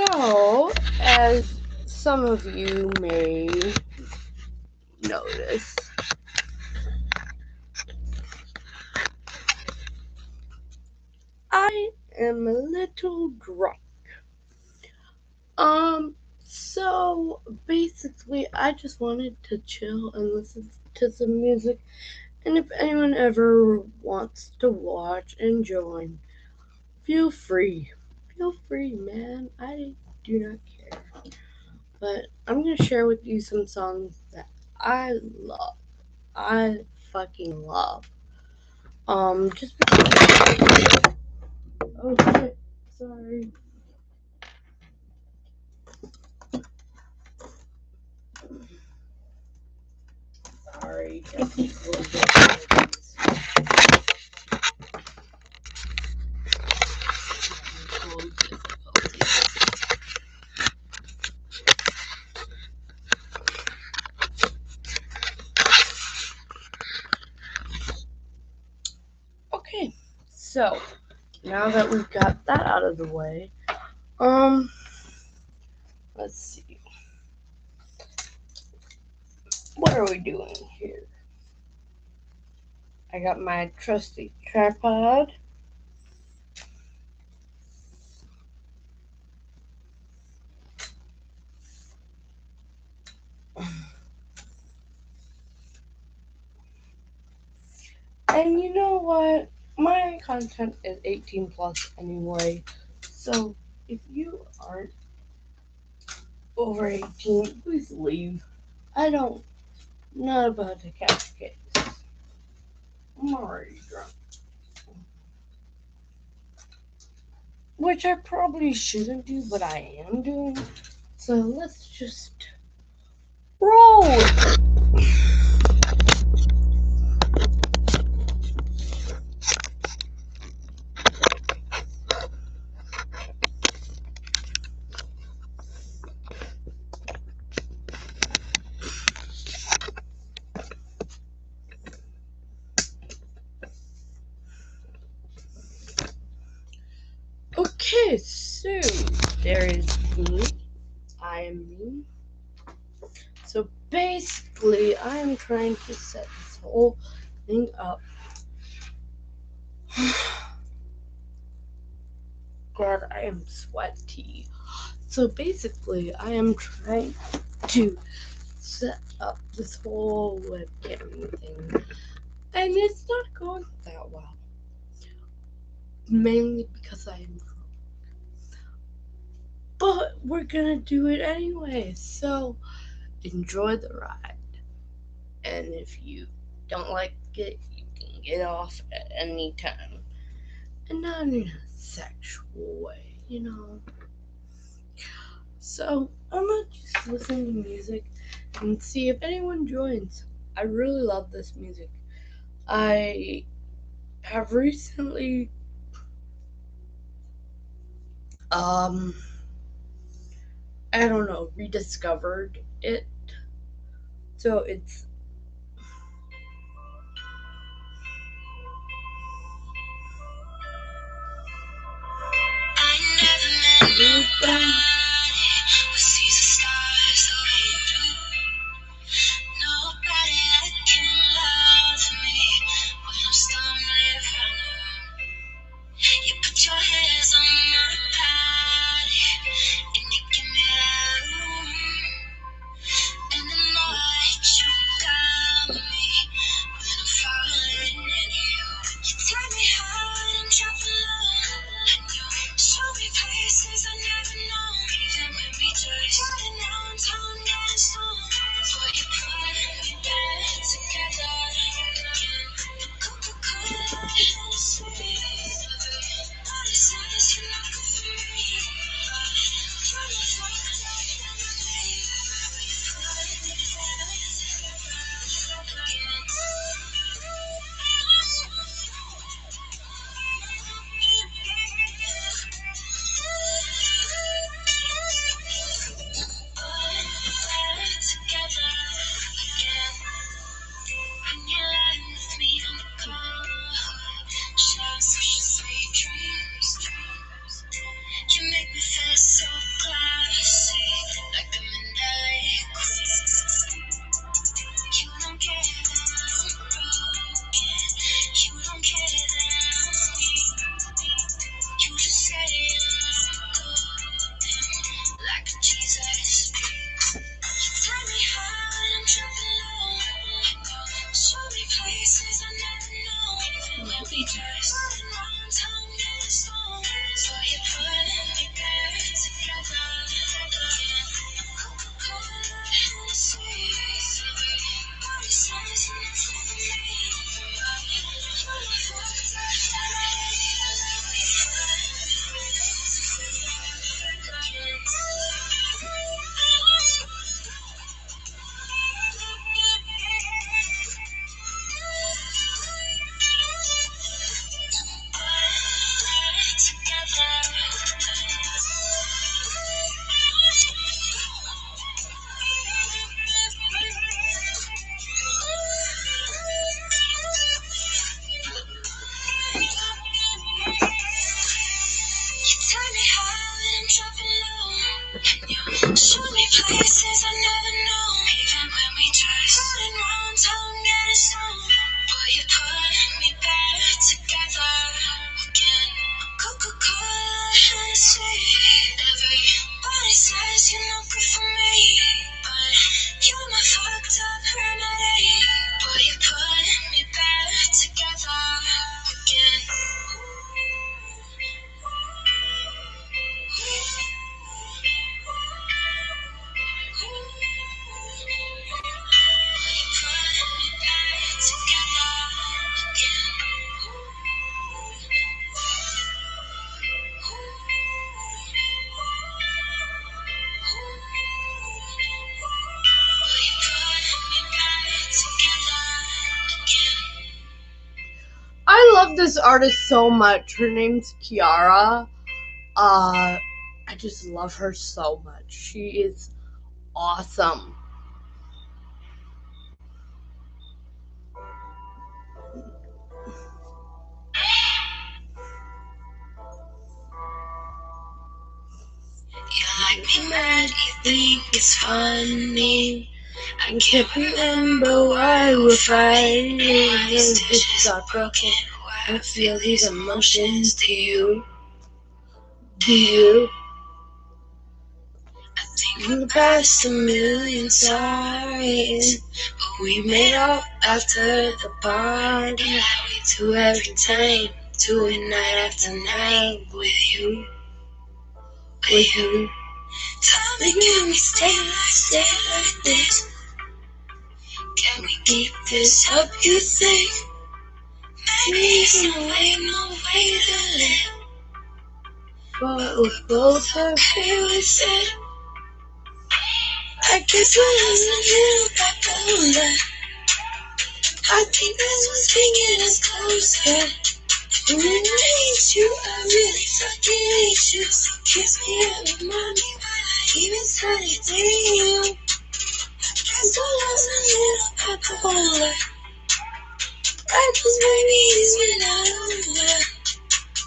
So, as some of you may notice, I am a little drunk. So basically, I just wanted to chill and listen to some music. And if anyone ever wants to watch and join, feel free. Feel free, man. I do not care. But I'm gonna share with you some songs that I love. I fucking love. Just because. Oh shit. Sorry. Sorry. Just a little bit. Okay, so now that we've got that out of the way, let's see. What are we doing here? I got my trusty tripod. And you know what? My content is 18 plus anyway. So if you aren't over 18, please leave. I don't. Not about to catch case. I'm already drunk. Which I probably shouldn't do, but I am doing. So let's just roll. Okay, so there is me. I am me. So basically, I am trying to set this whole thing up. God, I am sweaty. So basically, I am trying to set up this whole webcam thing, and it's not going that well. Mainly because I am drunk. But we're gonna do it anyway, so enjoy the ride. And if you don't like it, you can get off at any time. And not in a sexual way, you know. So I'm gonna just listen to music and see if anyone joins. I really love this music. I have recently I don't know, rediscovered it. So it's Show me places I never known. Show me places I never know. Even when we just running around town getting stoned. Boy, you put me back together again. Coca-Cola, Hennessy. Everybody says you're not good for me, but you're my fucked up remedy. Boy, you put me back together again. I love this artist so much. Her name's Kiara. I just love her so much. She is awesome. You like me mad, you think it's funny. I can't remember why we're fighting. These dishes are broken. Why I feel these emotions to you. Do you? I think in the past a million sorries, but we made up after the party. Like we do every time, do it night after night with you. With you. Tell me, can we stay like this? Can we keep this up, you think? Maybe it's no way to live, but we're both okay with it. I guess I was a little bipolar. I think that's what's bringing us closer. And when I hate you, I really fucking hate you. So kiss me and remind me why I even started dating you. Guess I was a little bipolar. Right, those babies went out over.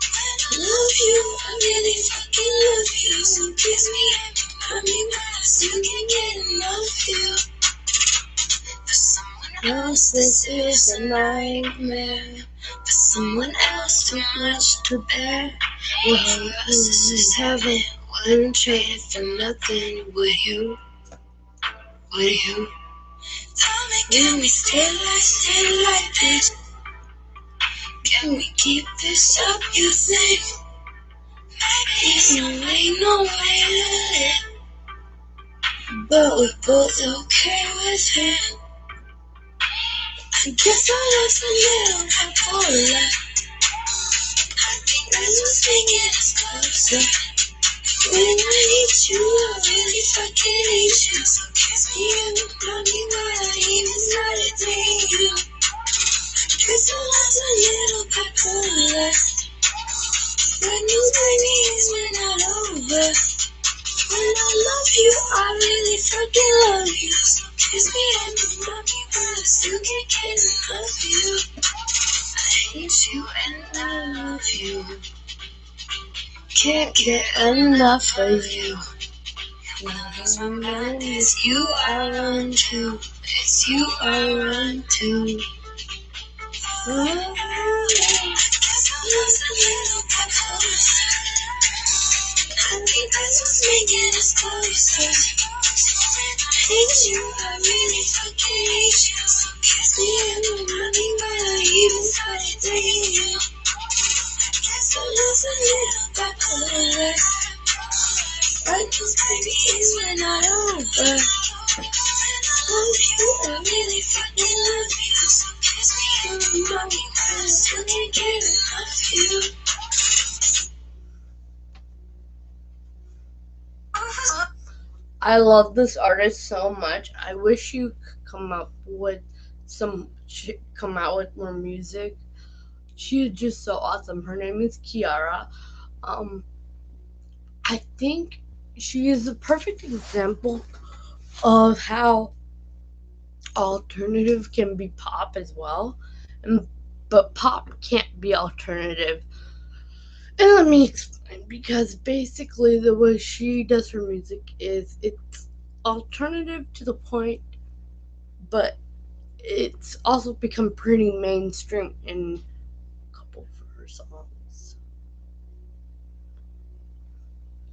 I love you, I really fucking love you. So kiss me and remind me why I still can't get enough of you. For someone else, this is a nightmare. For someone else, too much to bear. Well, for us, this is heaven. Wouldn't trade it for nothing. Would you? Would you? Tell me, can we stay like this? Can we keep this up, you think? Maybe there's no way to live, but we're both okay with it. I guess I was a little bipolar. I think that's what's making us closer. When I hate you, I really fucking hate you. So kiss me and remind me why I even started dating you. Guess I was a little bipolar. When those babies went not over. When I love you, I really fucking love you. So kiss me and remind me why I still can't get enough of you. I hate you and I love you. Can't get enough of you. When I remind it's you I run to. It's you I run to. I guess I was a little bipolar. I think that's what's making us closer. I hate you, I really fucking hate you. So kiss me and remind me why I even started dating you. So lose a little bipolar. Right, those baby things were not over. Love you, I really fucking love you. You're my weakness, I can't get enough of you. I love this artist so much. I wish you could come out with more music. She is just so awesome. Her name is Kiara. Um, I think she is a perfect example of how alternative can be pop as well, and but pop can't be alternative. And let me explain, because basically the way she does her music is it's alternative to the point, but it's also become pretty mainstream in a couple of her songs.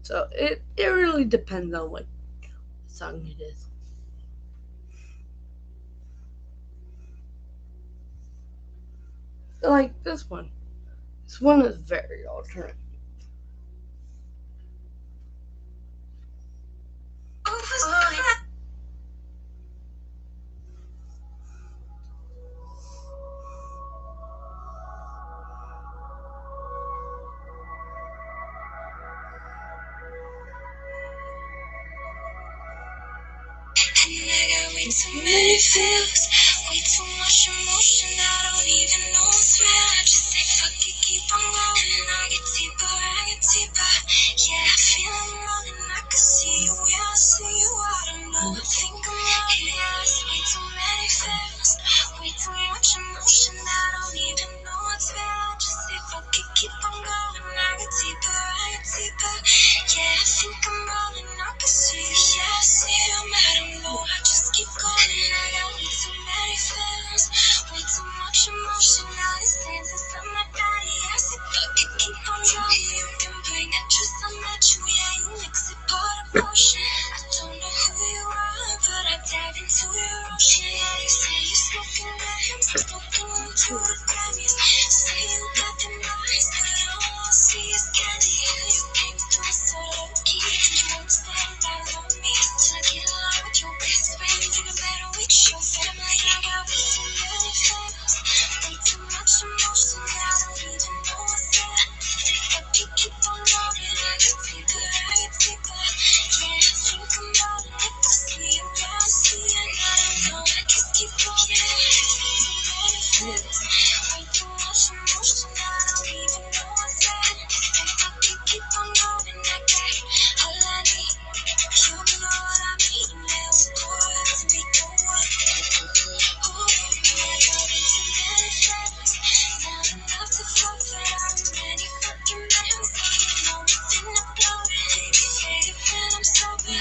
So it really depends on what song it is. Like this one. This one is very alternative. And I got way too many feels, way too much emotion. I don't even know what's real. I just say fuck it, keep on going. And I get deeper. Yeah, I feel I'm running. I can see you, yeah, I see you. I don't know, I think I'm running. Yeah, it's way too many feels, way too much emotion. I don't even know what's real. I just say fuck it, keep on going. I get deeper. Yeah, I think I'm rolling. I can see you, yeah, I see you. I don't know, I just keep going. I got way too many feelings, way too much emotion. All these dances on my body. I said fuck it, keep on going. You can bring that juice, I'm at you. Yeah, you mix it, part of potion. I don't know who you are, but I dive into your ocean. Yeah, you say you smoking grams, smoking into the Grammys. Say you got them eyes, but all I see is candy. You came through so low key, you won't stand out on me. Till I get along with your best friend, even better with your family. I got way too many feelings, way too much emotion. I don't even know what's there. Say fuck it, keep on rolling. I get deeper. Yeah, I think I'm rolling. If I see you, yeah, I see you. And I don't know, I just keep going. Yeah, way too many feelings, way too much emotion. I don't even know what's there. Say fuck it, keep on rolling. I got all I need. You know what I mean. Now it's good to be going. Oh, I got way too many feelings, not enough to fulfill. I'm many fucking men, so you know it's in the blood. Baby, faded when I'm sober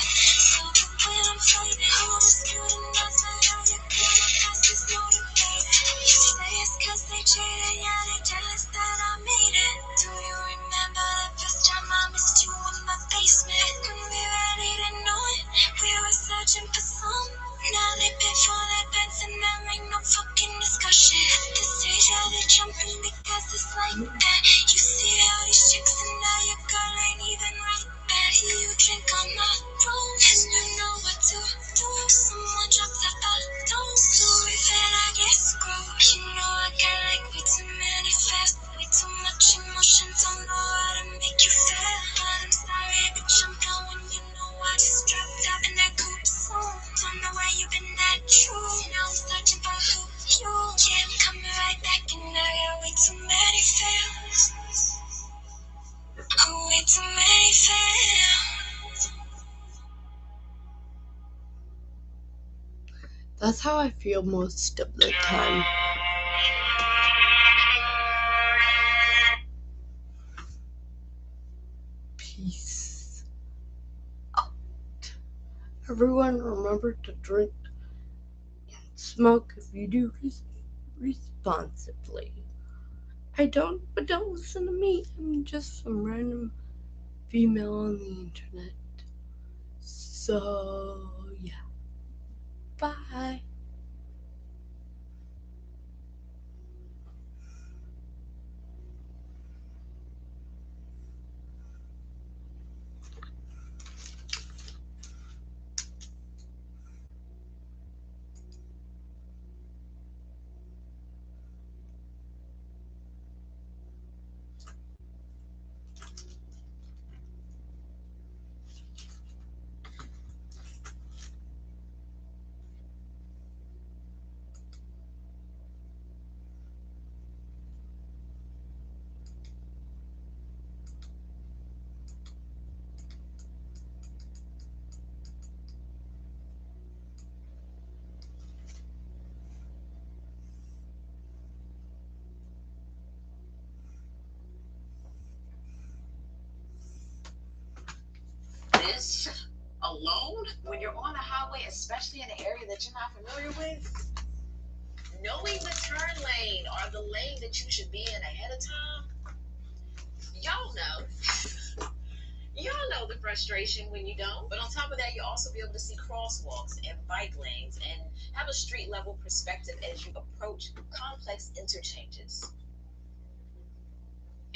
when I'm faded. Oh, it's good enough for how you come across as motivated. You say it's 'cause they cheated, yeah, they jealous that I made it. Do you remember the first time I missed you in my basement? When we ready to know it, we were searching for some. Now they pay for their beds and there ain't no fucking discussion. At this stage, yeah, they jumping because it's like that. You see how these chicks and now your girl ain't even right back. You drink on my room and you know what to do. Someone drops a photo, so we've had, I guess, grow. You know I got like way too many fast, way too much emotion. Don't know how to make you feel, but I'm sorry, bitch, I'm going. You know I just dropped out in that coupe soon. Don't know where you've been at, true. Now I'm searching for who you. Yeah, I'm coming right back and I got way too many feels. Oh, way too many feels. That's how I feel most of the time. Peace out. Everyone, remember to drink and smoke if you do responsibly. I don't, but don't listen to me. I'm just some random female on the internet. So, yeah. Bye. just alone when you're on the highway, especially in an area that you're not familiar with. Knowing the turn lane or the lane that you should be in ahead of time, y'all know. Y'all know the frustration when you don't. But on top of that, you'll also be able to see crosswalks and bike lanes and have a street level perspective as you approach complex interchanges.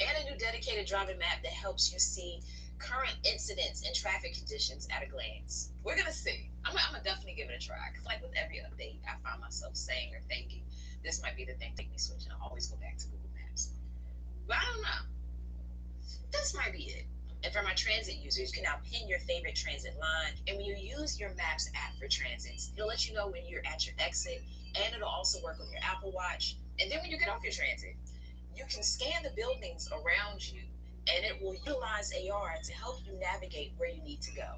And a new dedicated driving map that helps you see current incidents and traffic conditions at a glance. We're gonna see. I'm gonna definitely give it a try. Cause like with every update, I find myself saying or thinking, this might be the thing to make me switch, and I always go back to Google Maps. But I don't know. This might be it. And for my transit users, you can now pin your favorite transit line. And when you use your Maps app for transits, it'll let you know when you're at your exit, and it'll also work on your Apple Watch. And then when you get off your transit, you can scan the buildings around you, and it will utilize AR to help you navigate where you need to go.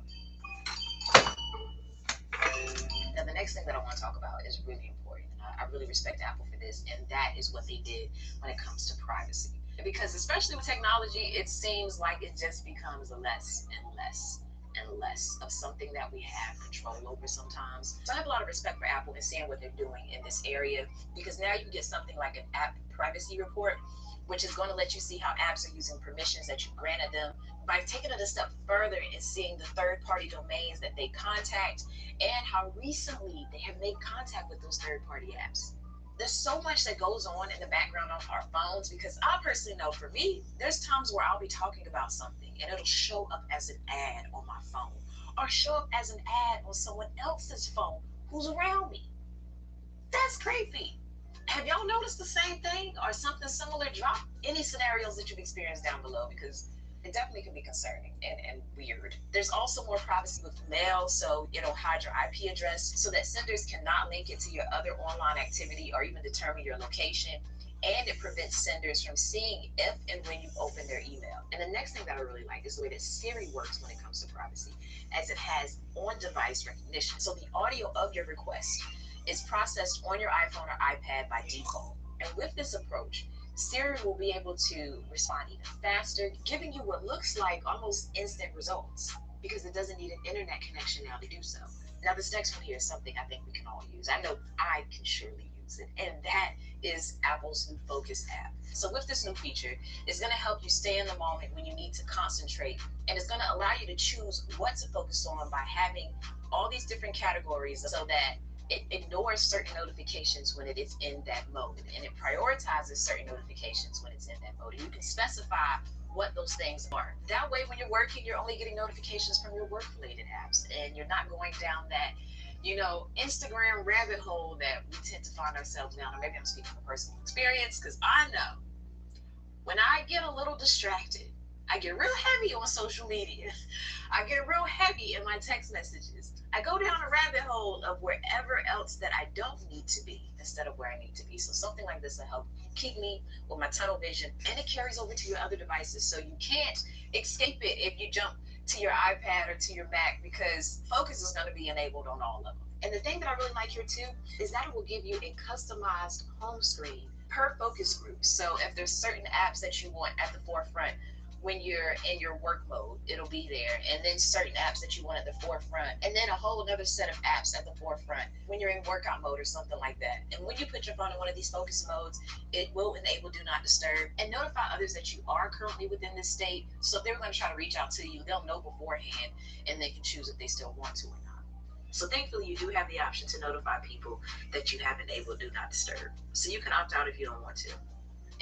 Now, the next thing that I want to talk about is really important. And I really respect Apple for this, and that is what they did when it comes to privacy. Because especially with technology, it seems like it just becomes less and less and less of something that we have control over sometimes. So I have a lot of respect for Apple and seeing what they're doing in this area, because now you can get something like an app privacy report, which is going to let you see how apps are using permissions that you granted them, by taking it a step further and seeing the third-party domains that they contact and how recently they have made contact with those third-party apps. There's so much that goes on in the background on our phones, because I personally know for me, there's times where I'll be talking about something and it'll show up as an ad on my phone, or show up as an ad on someone else's phone who's around me. That's creepy. Have y'all noticed the same thing or something similar? Drop any scenarios that you've experienced down below, because it definitely can be concerning and weird. There's also more privacy with mail, so it'll hide your IP address so that senders cannot link it to your other online activity or even determine your location. And it prevents senders from seeing if and when you open their email. And the next thing that I really like is the way that Siri works when it comes to privacy, as it has on-device recognition. So the audio of your request is processed on your iPhone or iPad by default. And with this approach, Siri will be able to respond even faster, giving you what looks like almost instant results, because it doesn't need an internet connection now to do so. Now, this next one here is something I think we can all use. I know I can surely use it, and that is Apple's new Focus app. So with this new feature, it's going to help you stay in the moment when you need to concentrate, and it's going to allow you to choose what to focus on by having all these different categories so that it ignores certain notifications when it is in that mode, and it prioritizes certain notifications when it's in that mode. And you can specify what those things are. That way, when you're working, you're only getting notifications from your work-related apps, and you're not going down that, Instagram rabbit hole that we tend to find ourselves down. Or maybe I'm speaking from personal experience, because I know when I get a little distracted, I get real heavy on social media. I get real heavy in my text messages. I go down a rabbit hole of wherever else that I don't need to be instead of where I need to be. So something like this will help keep me with my tunnel vision, and it carries over to your other devices. So you can't escape it if you jump to your iPad or to your Mac, because focus is going to be enabled on all of them. And the thing that I really like here too is that it will give you a customized home screen per focus group. So if there's certain apps that you want at the forefront when you're in your work mode, it'll be there. And then certain apps that you want at the forefront, and then a whole other set of apps at the forefront when you're in workout mode or something like that. And when you put your phone in one of these focus modes, it will enable do not disturb and notify others that you are currently within this state. So if they're going to try to reach out to you, they'll know beforehand, and they can choose if they still want to or not. So thankfully, you do have the option to notify people that you have enabled do not disturb. So you can opt out if you don't want to.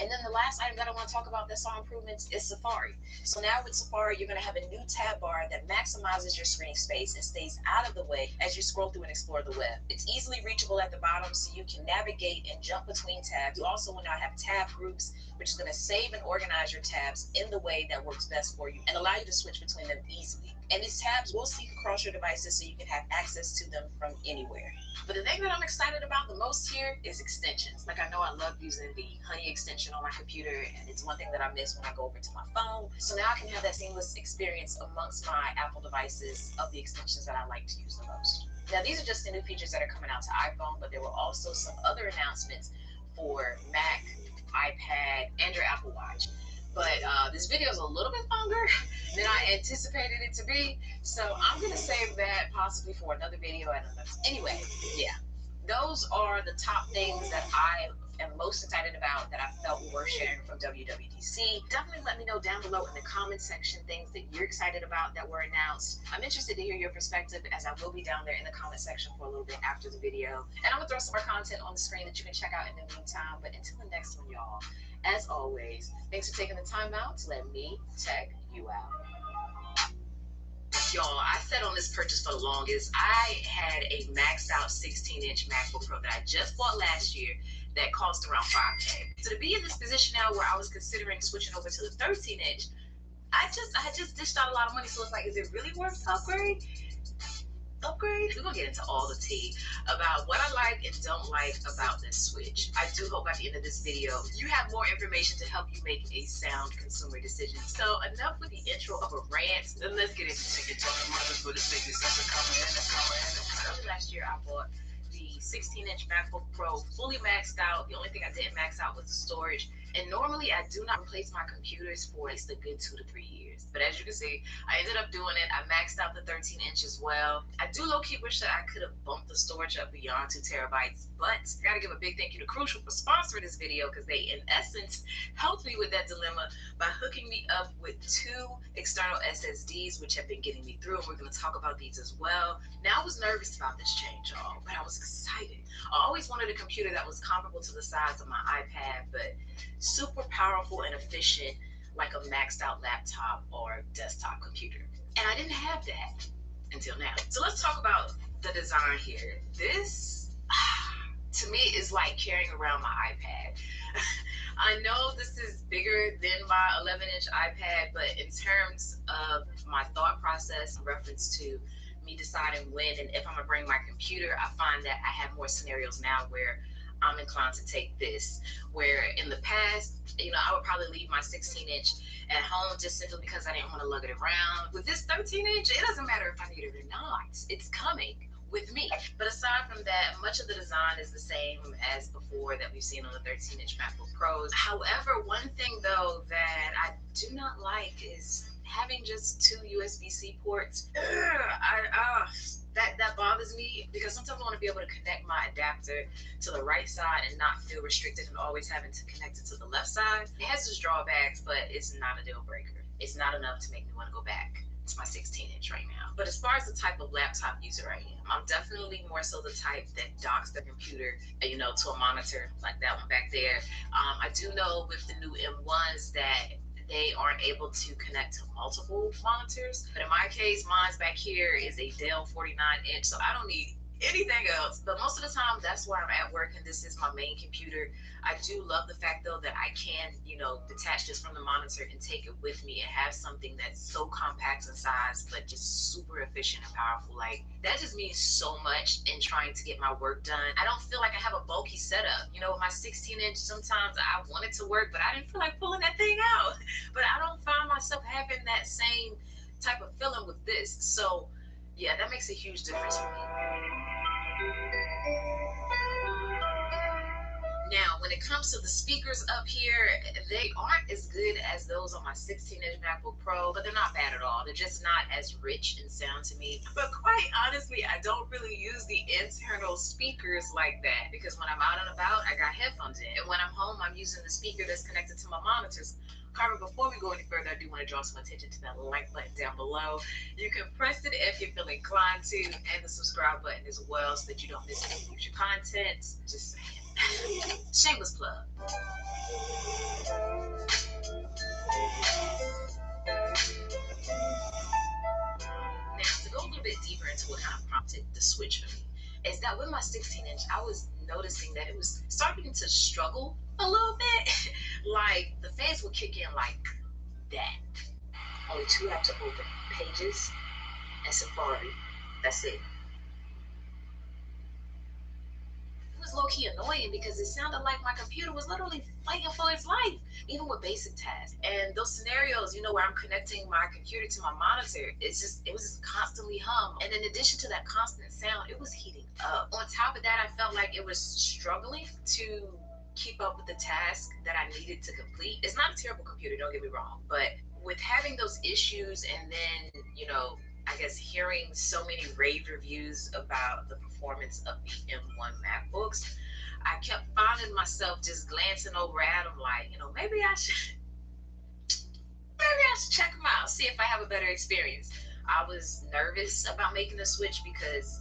And then the last item that I want to talk about that saw improvements is Safari. So now with Safari, you're going to have a new tab bar that maximizes your screen space and stays out of the way as you scroll through and explore the web. It's easily reachable at the bottom, so you can navigate and jump between tabs. You also will now have tab groups, which is going to save and organize your tabs in the way that works best for you and allow you to switch between them easily. And these tabs will sync across your devices, so you can have access to them from anywhere. But the thing that I'm excited about the most here is extensions. Like, I know I love using the Honey extension on my computer, and it's one thing that I miss when I go over to my phone. So now I can have that seamless experience amongst my Apple devices of the extensions that I like to use the most. Now, these are just the new features that are coming out to iPhone, but there were also some other announcements for Mac, iPad, and your Apple Watch. But this video is a little bit longer than I anticipated it to be, so I'm gonna save that possibly for another video. Anyway, yeah, those are the top things that I am most excited about that I felt were worth sharing from WWDC. Definitely let me know down below in the comment section things that you're excited about that were announced. I'm interested to hear your perspective, as I will be down there in the comment section for a little bit after the video. And I'm gonna throw some more content on the screen that you can check out in the meantime. But until the next one, y'all, as always, thanks for taking the time out to let me tech you out. Y'all, I sat on this purchase for the longest. I had a maxed out 16-inch MacBook Pro that I just bought last year that cost around $5K. So to be in this position now where I was considering switching over to the 13-inch, I just dished out a lot of money. So it's like, is it really worth the upgrade? We're gonna get into all the tea about what I like and don't like about this switch. I do hope by the end of this video you have more information to help you make a sound consumer decision. So enough with the intro of a rant, then let's get into it. Early last year I bought the 16-inch MacBook Pro fully maxed out. The only thing I didn't max out was the storage. And normally I do not replace my computers for at least a good 2 to 3 years. But as you can see, I ended up doing it. I maxed out the 13-inch as well. I do low-key wish that I could have bumped the storage up beyond 2 terabytes. But I gotta give a big thank you to Crucial for sponsoring this video, because they, in essence, helped me with that dilemma by hooking me up with 2 external SSDs, which have been getting me through. And we're gonna talk about these as well. Now, I was nervous about this change, y'all, but I was excited. I always wanted a computer that was comparable to the size of my iPad, but super powerful and efficient, like a maxed out laptop or desktop computer. And I didn't have that until now. So let's talk about the design here. This, to me, is like carrying around my iPad. I know this is bigger than my 11-inch iPad, but in terms of my thought process in reference to me deciding when and if I'm gonna bring my computer, I find that I have more scenarios now where I'm inclined to take this, where in the past, I would probably leave my 16-inch at home just simply because I didn't want to lug it around. With this 13-inch, it doesn't matter if I need it or not. It's coming with me. But aside from that, much of the design is the same as before that we've seen on the 13-inch MacBook Pros. However, one thing though that I do not like is having just 2 USB-C ports. That bothers me, because sometimes I want to be able to connect my adapter to the right side and not feel restricted and always having to connect it to the left side. It has its drawbacks, but it's not a deal breaker. It's not enough to make me want to go back to my 16-inch right now. But as far as the type of laptop user I am, I'm definitely more so the type that docks the computer, to a monitor like that one back there. I do know with the new M1s that they aren't able to connect to multiple monitors. But in my case, mine's back here is a Dell 49-inch, so I don't need anything else. But most of the time, that's where I'm at work, and this is my main computer. I do love the fact, though, that I can, detach this from the monitor and take it with me and have something that's so compact in size, but just super efficient and powerful. Like, that just means so much in trying to get my work done. I don't feel like I have a bulky setup. With my 16-inch, sometimes I want it to work, but I didn't feel like pulling that thing out. But I don't find myself having that same type of feeling with this. So, yeah, that makes a huge difference for me. Now, when it comes to the speakers up here, they aren't as good as those on my 16-inch MacBook Pro, but they're not bad at all. They're just not as rich in sound to me. But quite honestly, I don't really use the internal speakers like that, because when I'm out and about, I got headphones in. And when I'm home, I'm using the speaker that's connected to my monitors. However, before we go any further, I do want to draw some attention to that like button down below. You can press it if you feel inclined to, and the subscribe button as well, so that you don't miss any future content. Just saying. Shameless plug. Now, to go a little bit deeper into what kind of prompted the switch for me, is that with my 16-inch, I was noticing that it was starting to struggle a little bit. Like, the fans would kick in like that. Only 2 apps to open: Pages and Safari. That's it. Was low-key annoying because it sounded like my computer was literally fighting for its life, even with basic tasks. And those scenarios, where I'm connecting my computer to my monitor, it was just constantly hum. And in addition to that constant sound, it was heating up. On top of that, I felt like it was struggling to keep up with the task that I needed to complete. It's not a terrible computer, don't get me wrong, but with having those issues and then, I guess hearing so many rave reviews about the performance of the M1 MacBooks, I kept finding myself just glancing over at them like, maybe I should check them out, see if I have a better experience. I was nervous about making the switch because,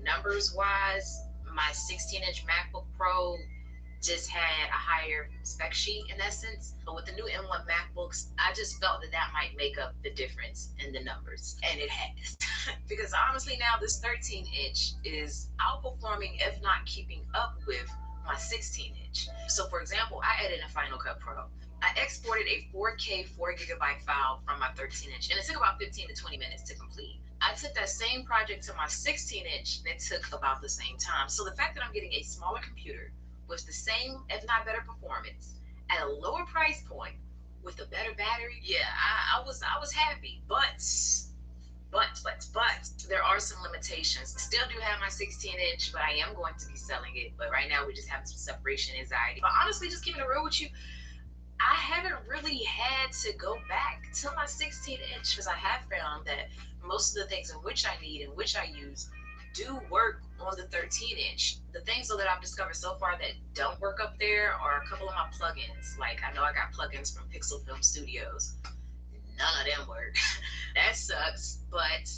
numbers wise, my 16-inch MacBook Pro just had a higher spec sheet in essence. But with the new M1 MacBooks, I just felt that that might make up the difference in the numbers. And it has. Because honestly, now this 13-inch is outperforming, if not keeping up with, my 16-inch. So for example, I added in Final Cut Pro. I exported a 4K 4 GB file from my 13-inch, and it took about 15 to 20 minutes to complete. I took that same project to my 16-inch, and it took about the same time. So the fact that I'm getting a smaller computer with the same, if not better, performance at a lower price point with a better battery, yeah, I was happy. But there are some limitations. Still do have my 16-inch, but I am going to be selling it. But right now we're just having some separation anxiety. But honestly, just keeping it real with you, I haven't really had to go back to my 16-inch because I have found that most of the things in which I need and which I use do work on the 13-inch. The things though that I've discovered so far that don't work up there are a couple of my plugins. Like I know I got plugins from Pixel Film Studios. None of them work. That sucks, but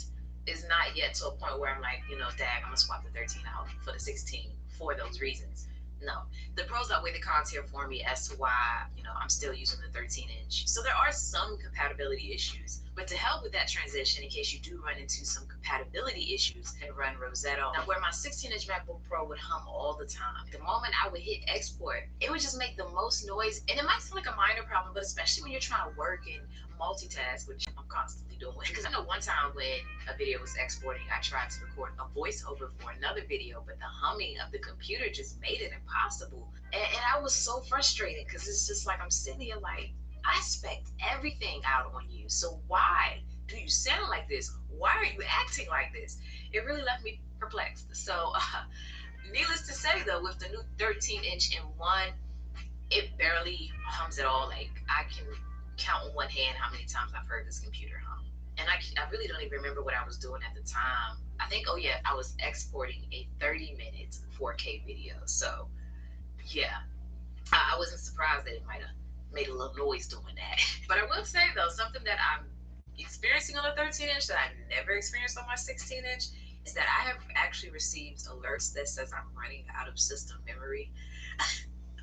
it's not yet to a point where I'm like, dag, I'm gonna swap the 13 out for the 16 for those reasons. No, the pros outweigh the cons here for me as to why, I'm still using the 13-inch. So there are some compatibility issues, but to help with that transition, in case you do run into some compatibility issues, I run Rosetta. Now, where my 16-inch MacBook Pro would hum all the time, the moment I would hit export, it would just make the most noise. And it might sound like a minor problem, but especially when you're trying to work and multitask, which I'm constantly doing. Because I know one time when a video was exporting, I tried to record a voiceover for another video, but the humming of the computer just made it impossible. And I was so frustrated because it's just like I'm sitting here like, I spec everything out on you. So why do you sound like this? Why are you acting like this? It really left me perplexed. So needless to say though, with the new 13-inch M1, it barely hums at all. Like I can count on one hand how many times I've heard this computer hum. And I really don't even remember what I was doing at the time. I think, oh yeah, I was exporting a 30-minute 4K video. So yeah, I wasn't surprised that it might have made a little noise doing that. But I will say though, something that I'm experiencing on a 13-inch that I never experienced on my 16-inch is that I have actually received alerts that says I'm running out of system memory.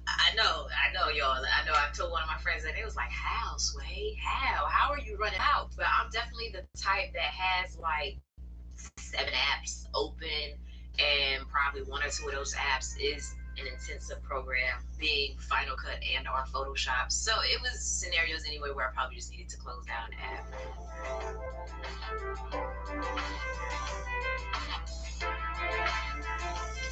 I know, y'all. I know I told one of my friends that it was like, how, Sway? How are you running out? But I'm definitely the type that has like 7 apps open, and probably 1 or 2 of those apps is an intensive program, being Final Cut and or Photoshop. So it was scenarios anyway where I probably just needed to close down an app.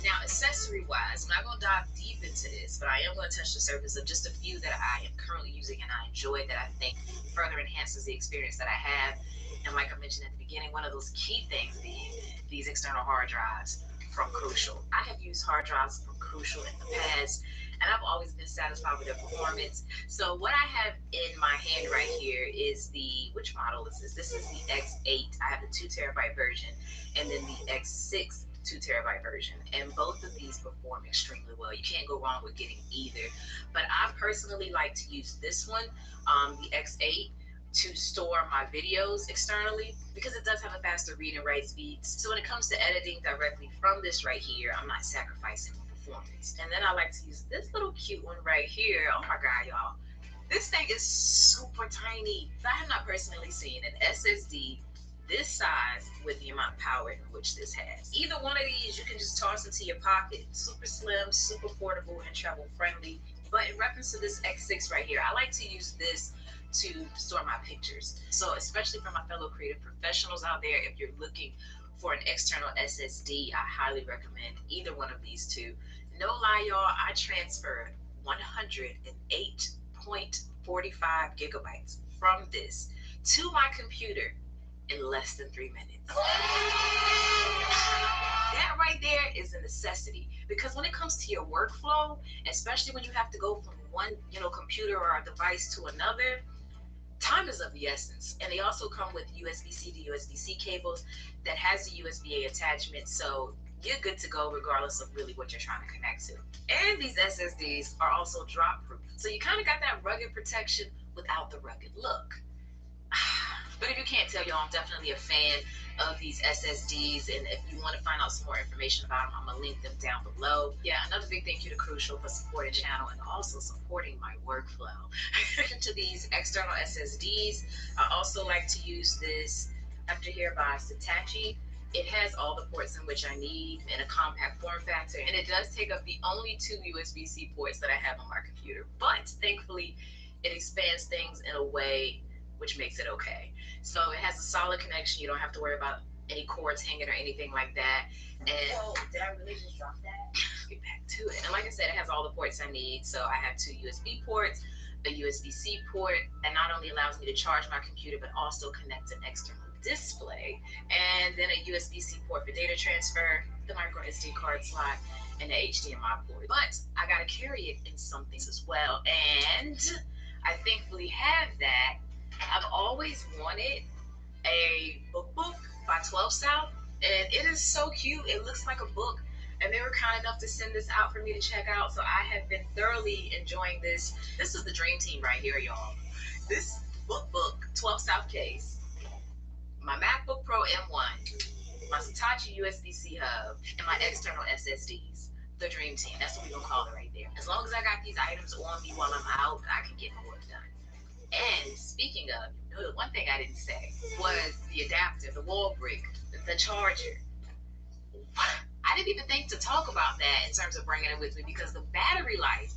Now, accessory-wise, I'm not going to dive deep into this, but I am going to touch the surface of just a few that I am currently using and I enjoy that I think further enhances the experience that I have. And like I mentioned at the beginning, one of those key things being these external hard drives from Crucial. I have used hard drives from Crucial in the past, and I've always been satisfied with their performance. So what I have in my hand right here is which model is this? This is the X8. I have the 2 terabyte version, and then the X6 2 terabyte version, and both of these perform extremely well. You can't go wrong with getting either. But I personally like to use this one, the X8, to store my videos externally because it does have a faster read and write speed. So when it comes to editing directly from this right here, I'm not sacrificing performance. And then I like to use this little cute one right here. Oh my God, y'all. This thing is super tiny. I have not personally seen an SSD this size with the amount of power in which this has. Either one of these you can just toss into your pocket. Super slim, super portable, and travel friendly. But in reference to this X6 right here, I like to use this to store my pictures. So especially for my fellow creative professionals out there, if you're looking for an external SSD, I highly recommend either one of these two. No lie, y'all, I transferred 108.45 gigabytes from this to my computer in less than 3 minutes. That right there is a necessity, because when it comes to your workflow, especially when you have to go from one, computer or device to another, time is of the essence. And they also come with USB-C to USB-C cables that has the USB-A attachment, so you're good to go regardless of really what you're trying to connect to. And these SSDs are also drop proof, so you kind of got that rugged protection without the rugged look. But if you can't tell, y'all, I'm definitely a fan of these SSDs, and if you want to find out some more information about them, I'm gonna link them down below. Yeah, another big thank you to Crucial for supporting the channel and also supporting my workflow. To these external SSDs, I also like to use this adapter here by Hitachi. It has all the ports in which I need in a compact form factor, and it does take up the only 2 USB-C ports that I have on my computer. But thankfully, it expands things in a way which makes it okay. So it has a solid connection. You don't have to worry about any cords hanging or anything like that. And oh, did I really just drop that? Get back to it. And like I said, it has all the ports I need. So I have 2 USB ports, a USB-C port that not only allows me to charge my computer, but also connect an external display, and then a USB-C port for data transfer, the micro SD card slot, and the HDMI port. But I gotta carry it in some things as well, and I thankfully have that. I've always wanted a book by 12 South, and it is so cute. It looks like a book, and they were kind enough to send this out for me to check out, so I have been thoroughly enjoying this. This is the dream team right here, y'all. This book 12 South case, my MacBook Pro M1, my Hitachi USB-C hub, and my external SSDs. The dream team. That's what we're gonna call it right there. As long as I got these items on me while I'm out, I can get more done. And speaking of, the one thing I didn't say was the adapter, the wall brick, the charger. I didn't even think to talk about that in terms of bringing it with me, because the battery life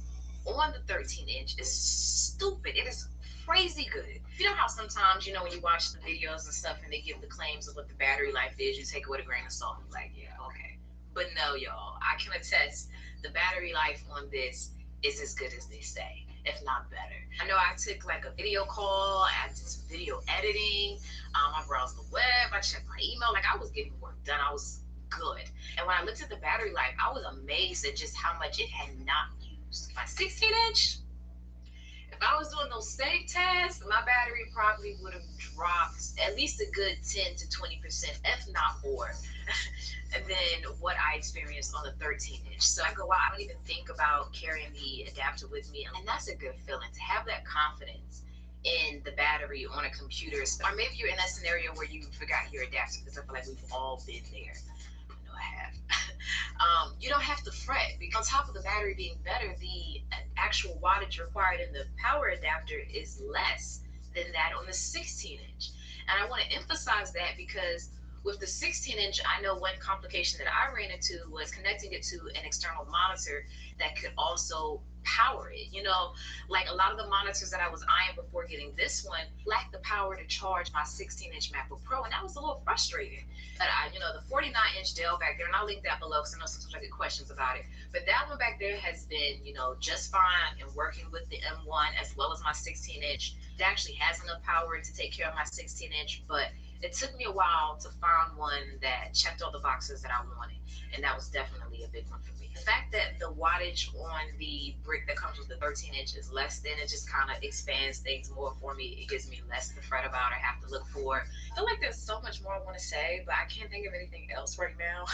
on the 13-inch is stupid. It is crazy good. You know how sometimes, when you watch the videos and stuff and they give the claims of what the battery life is, you take it with a grain of salt and like, yeah, okay. But no, y'all, I can attest the battery life on this is as good as they say, if not better. I know I took like a video call, I did some video editing, I browsed the web, I checked my email, like I was getting work done, I was good. And when I looked at the battery life, I was amazed at just how much it had not used. My 16-inch, if I was doing those same tasks, my battery probably would have dropped at least a good 10 to 20%, if not more, than what I experienced on the 13-inch. So I go out, I don't even think about carrying the adapter with me. And that's a good feeling, to have that confidence in the battery on a computer. Or maybe you're in that scenario where you forgot your adapter, because I feel like we've all been there. I know I have. You don't have to fret, because on top of the battery being better, the actual wattage required in the power adapter is less than that on the 16-inch. And I want to emphasize that, because with the 16-inch, I know one complication that I ran into was connecting it to an external monitor that could also power it. Like a lot of the monitors that I was eyeing before getting this one lacked the power to charge my 16-inch MacBook Pro, and that was a little frustrating. But the 49-inch Dell back there, and I'll link that below because I know sometimes I get questions about it. But that one back there has been, just fine, and working with the M1 as well as my 16-inch. It actually has enough power to take care of my 16-inch, but it took me a while to find one that checked all the boxes that I wanted, and that was definitely a big one for me. The fact that the wattage on the brick that comes with the 13-inch is less than, it just kind of expands things more for me. It gives me less to fret about or have to look for. I feel like there's so much more I want to say, but I can't think of anything else right now.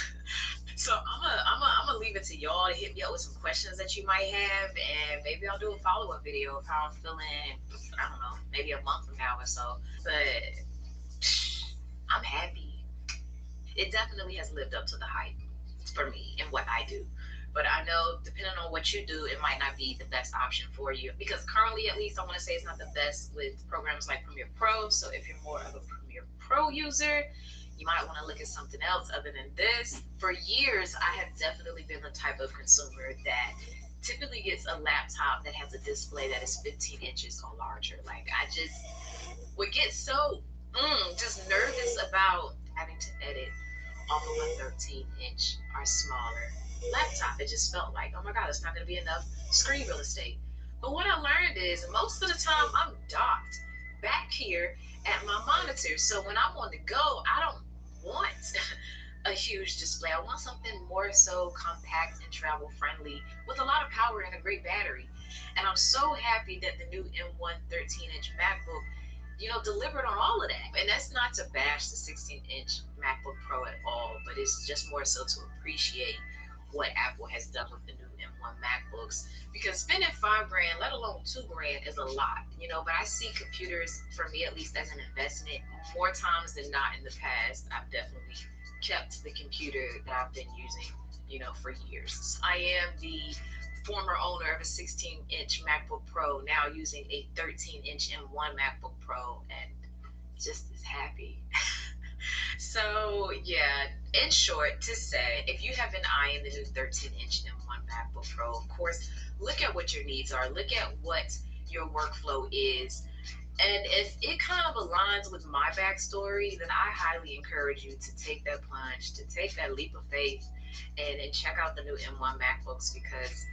So I'm gonna leave it to y'all to hit me up with some questions that you might have, and maybe I'll do a follow-up video of how I'm feeling, I don't know, maybe a month from now or so. But I'm happy. It definitely has lived up to the hype for me and what I do. But I know, depending on what you do, it might not be the best option for you. Because currently, at least, I want to say it's not the best with programs like Premiere Pro. So if you're more of a Premiere Pro user, you might want to look at something else other than this. For years, I have definitely been the type of consumer that typically gets a laptop that has a display that is 15 inches or larger. Like, I just would get so just nervous about having to edit off of a 13-inch or smaller laptop. It just felt like, oh my God, it's not going to be enough screen real estate. But what I learned is most of the time I'm docked back here at my monitor. So when I'm on the go, I don't want a huge display. I want something more so compact and travel friendly with a lot of power and a great battery. And I'm so happy that the new M1 13-inch MacBook, delivered on all of that. And that's not to bash the 16-inch MacBook Pro at all, but it's just more so to appreciate what Apple has done with the new M1 MacBooks. Because spending $5 grand, let alone $2 grand, is a lot, But I see computers, for me at least, as an investment. More times than not in the past, I've definitely kept the computer that I've been using, for years. I am the former owner of a 16-inch MacBook Pro, now using a 13-inch M1 MacBook Pro, and just as happy. So, yeah, in short, to say, if you have an eye in the new 13-inch M1 MacBook Pro, of course, look at what your needs are, look at what your workflow is. And if it kind of aligns with my backstory, then I highly encourage you to take that plunge, to take that leap of faith, and check out the new M1 MacBooks, because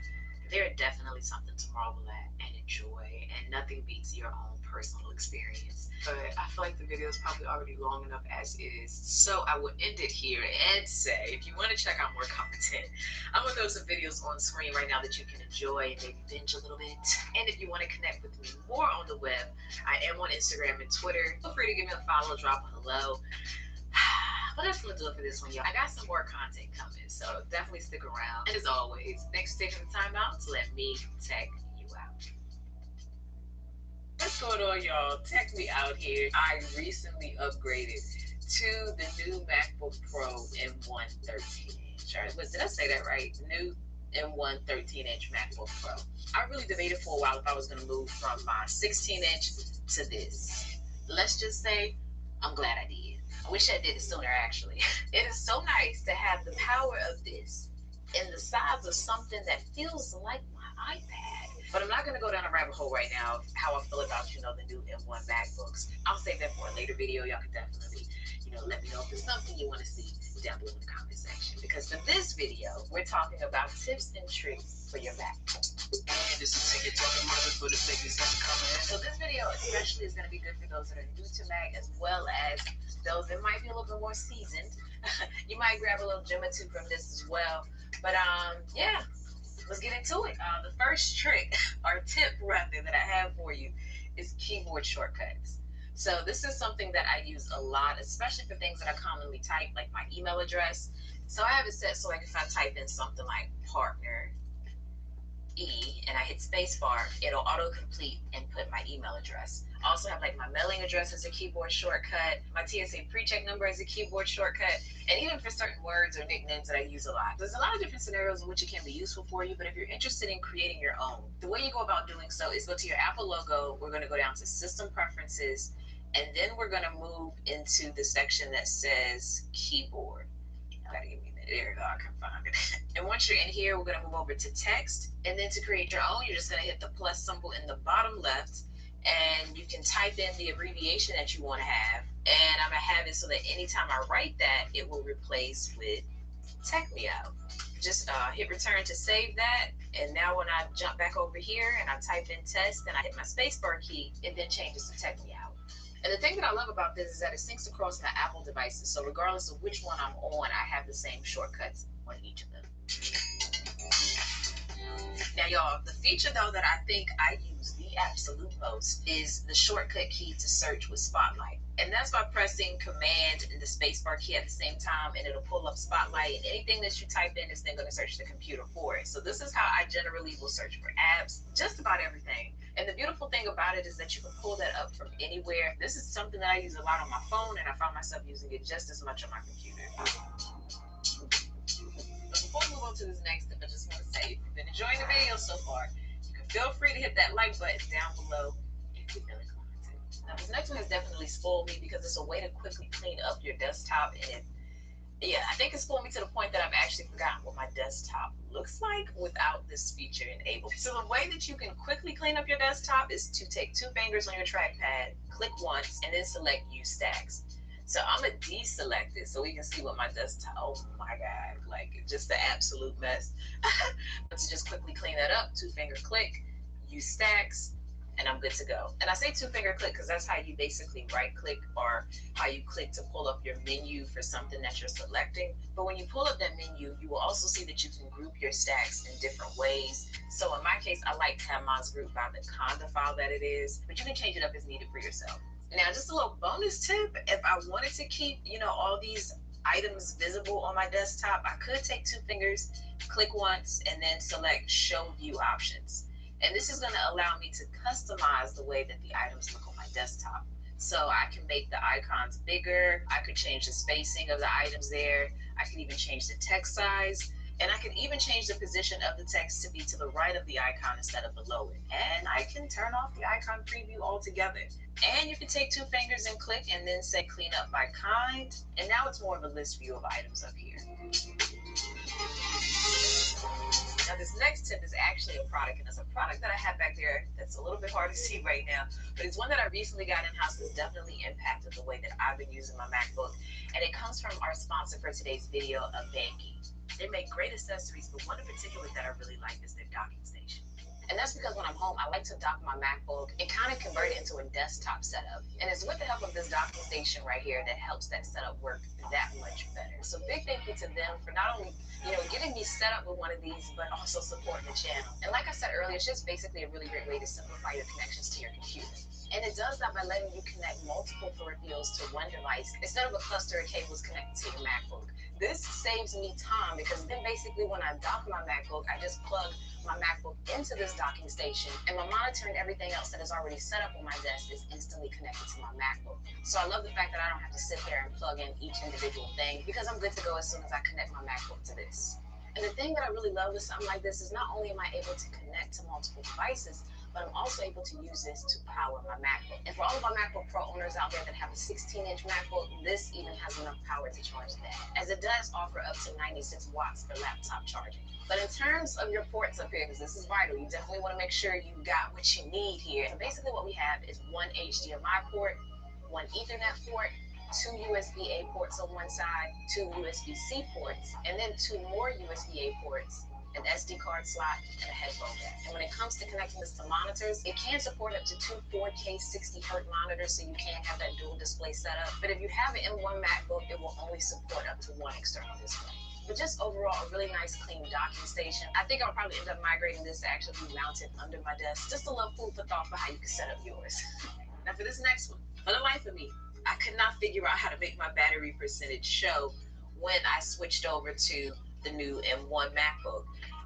they're definitely something to marvel at and enjoy, and nothing beats your own personal experience. But I feel like the video is probably already long enough as is, so I will end it here and say, if you want to check out more content, I'm going to throw some videos on screen right now that you can enjoy and maybe binge a little bit. And if you want to connect with me more on the web, I am on Instagram and Twitter. Feel free to give me a follow, drop a hello. But that's gonna do it for this one, y'all. I got some more content coming, so definitely stick around. And as always, thanks for taking the time out to let me tech you out. What's going on, y'all? Tech me out here. I recently upgraded to the new MacBook Pro M1 13-inch. What, did I say that right? New M1 13-inch MacBook Pro. I really debated for a while if I was gonna move from my 16-inch to this. Let's just say I'm glad I did. I wish I did it sooner, actually. It is so nice to have the power of this in the size of something that feels like my iPad. But I'm not going to go down a rabbit hole right now of how I feel about, the new M1 MacBooks. I'll save that for a later video. Y'all can definitely, let me know if there's something you want to see down below in the comment section. Because for this video, we're talking about tips and tricks for your Mac. So this video especially is going to be good for those that are new to Mac, as well as those that might be a little bit more seasoned. You might grab a little gem or two from this as well. But yeah, let's get into it. The first trick or tip rather that I have for you is keyboard shortcuts. So this is something that I use a lot, especially for things that I commonly type, like my email address. So I have it set so like if I type in something like partner E and I hit spacebar, it'll autocomplete and put my email address. I also have like my mailing address as a keyboard shortcut, my TSA pre-check number as a keyboard shortcut, and even for certain words or nicknames that I use a lot. There's a lot of different scenarios in which it can be useful for you, but if you're interested in creating your own, the way you go about doing so is go to your Apple logo. We're going to go down to System Preferences, and then we're going to move into the section that says Keyboard. Gotta give me a minute. There we go. I can find it. And once you're in here, we're going to move over to text. And then to create your own, you're just going to hit the plus symbol in the bottom left. And you can type in the abbreviation that you want to have. And I'm going to have it so that anytime I write that, it will replace with Tech Me Out. Just hit return to save that. And now when I jump back over here and I type in test and I hit my spacebar key, it then changes to Tech Me Out. And the thing that I love about this is that it syncs across my Apple devices. So regardless of which one I'm on, I have the same shortcuts on each of them. Now, y'all, the feature, though, that I think I use the absolute most is the shortcut key to search with Spotlight. And that's by pressing Command and the spacebar key at the same time, and it'll pull up Spotlight. And anything that you type in is then going to search the computer for it. So this is how I generally will search for apps, just about everything. And the beautiful thing about it is that you can pull that up from anywhere. This is something that I use a lot on my phone, and I found myself using it just as much on my computer. But before we move on to this next step, I just want to say, if you've been enjoying the video so far, you can feel free to hit that like button down below if you feel inclined to. Now, this next one has definitely spoiled me because it's a way to quickly clean up your desktop, and yeah, I think it's spoiled me to the point that I've actually forgotten what my desktop looks like without this feature enabled. So the way that you can quickly clean up your desktop is to take 2 fingers on your trackpad, click once, and then select Use Stacks. So I'm going to deselect it so we can see what my desktop, oh my God, like just the absolute mess. But to just quickly clean that up, 2-finger click, Use Stacks, and I'm good to go. And I say two-finger click because that's how you basically right-click, or how you click to pull up your menu for something that you're selecting. But when you pull up that menu, you will also see that you can group your stacks in different ways. So in my case, I like to have mine grouped by the conda file that it is, but you can change it up as needed for yourself. Now, just a little bonus tip, if I wanted to keep, all these items visible on my desktop, I could take two fingers, click once, and then select show view options. And this is going to allow me to customize the way that the items look on my desktop. So I can make the icons bigger, I could change the spacing of the items there, I can even change the text size, and I can even change the position of the text to be to the right of the icon instead of below it. And I can turn off the icon preview altogether. And you can take two fingers and click and then say clean up by kind. And now it's more of a list view of items up here. Now this next tip is actually a product, and it's a product that I have back there that's a little bit hard to see right now, but it's one that I recently got in-house that's definitely impacted the way that I've been using my MacBook, and it comes from our sponsor for today's video, Banky. They make great accessories, but one in particular that I really like is their docking station. And that's because when I'm home, I like to dock my MacBook and kind of convert it into a desktop setup. And it's with the help of this docking station right here that helps that setup work that much better. So big thank you to them for not only, getting me set up with one of these, but also supporting the channel. And like I said earlier, it's just basically a really great way to simplify your connections to your computer. And it does that by letting you connect multiple peripherals to one device instead of a cluster of cables connected to your MacBook. This saves me time because then basically when I dock my MacBook, I just plug my MacBook into this docking station, and my monitor and everything else that is already set up on my desk is instantly connected to my MacBook. So I love the fact that I don't have to sit there and plug in each individual thing because I'm good to go as soon as I connect my MacBook to this. And the thing that I really love with something like this is not only am I able to connect to multiple devices, but I'm also able to use this to power my MacBook. And for all of our MacBook Pro owners out there that have a 16-inch MacBook, this even has enough power to charge that, as it does offer up to 96 watts for laptop charging. But in terms of your ports up here, because this is vital, you definitely want to make sure you got what you need here. And basically what we have is one HDMI port, one Ethernet port, two USB-A ports on one side, two USB-C ports, and then two more USB-A ports, an SD card slot, and a headphone jack. And when it comes to connecting this to monitors, it can support up to two 4K 60Hz monitors, so you can have that dual display setup. But if you have an M1 MacBook, it will only support up to one external display. But just overall, a really nice, clean docking station. I think I'll probably end up migrating this to actually be mounted under my desk. Just a little food for thought for how you can set up yours. Now for this next one, for the life of me, I could not figure out how to make my battery percentage show when I switched over to the new M1 MacBook.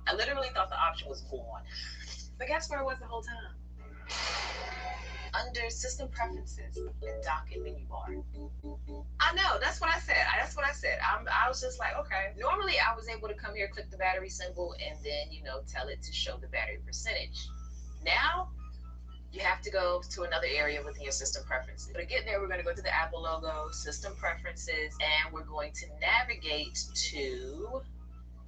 I literally thought the option was gone. But guess where it was the whole time? Under System Preferences and Docking Menu Bar. I know, that's what I said. I was just like, okay. Normally, I was able to come here, click the battery symbol, and then, tell it to show the battery percentage. Now, you have to go to another area within your system preferences. But to get there, we're going to go to the Apple logo, System Preferences, and we're going to navigate to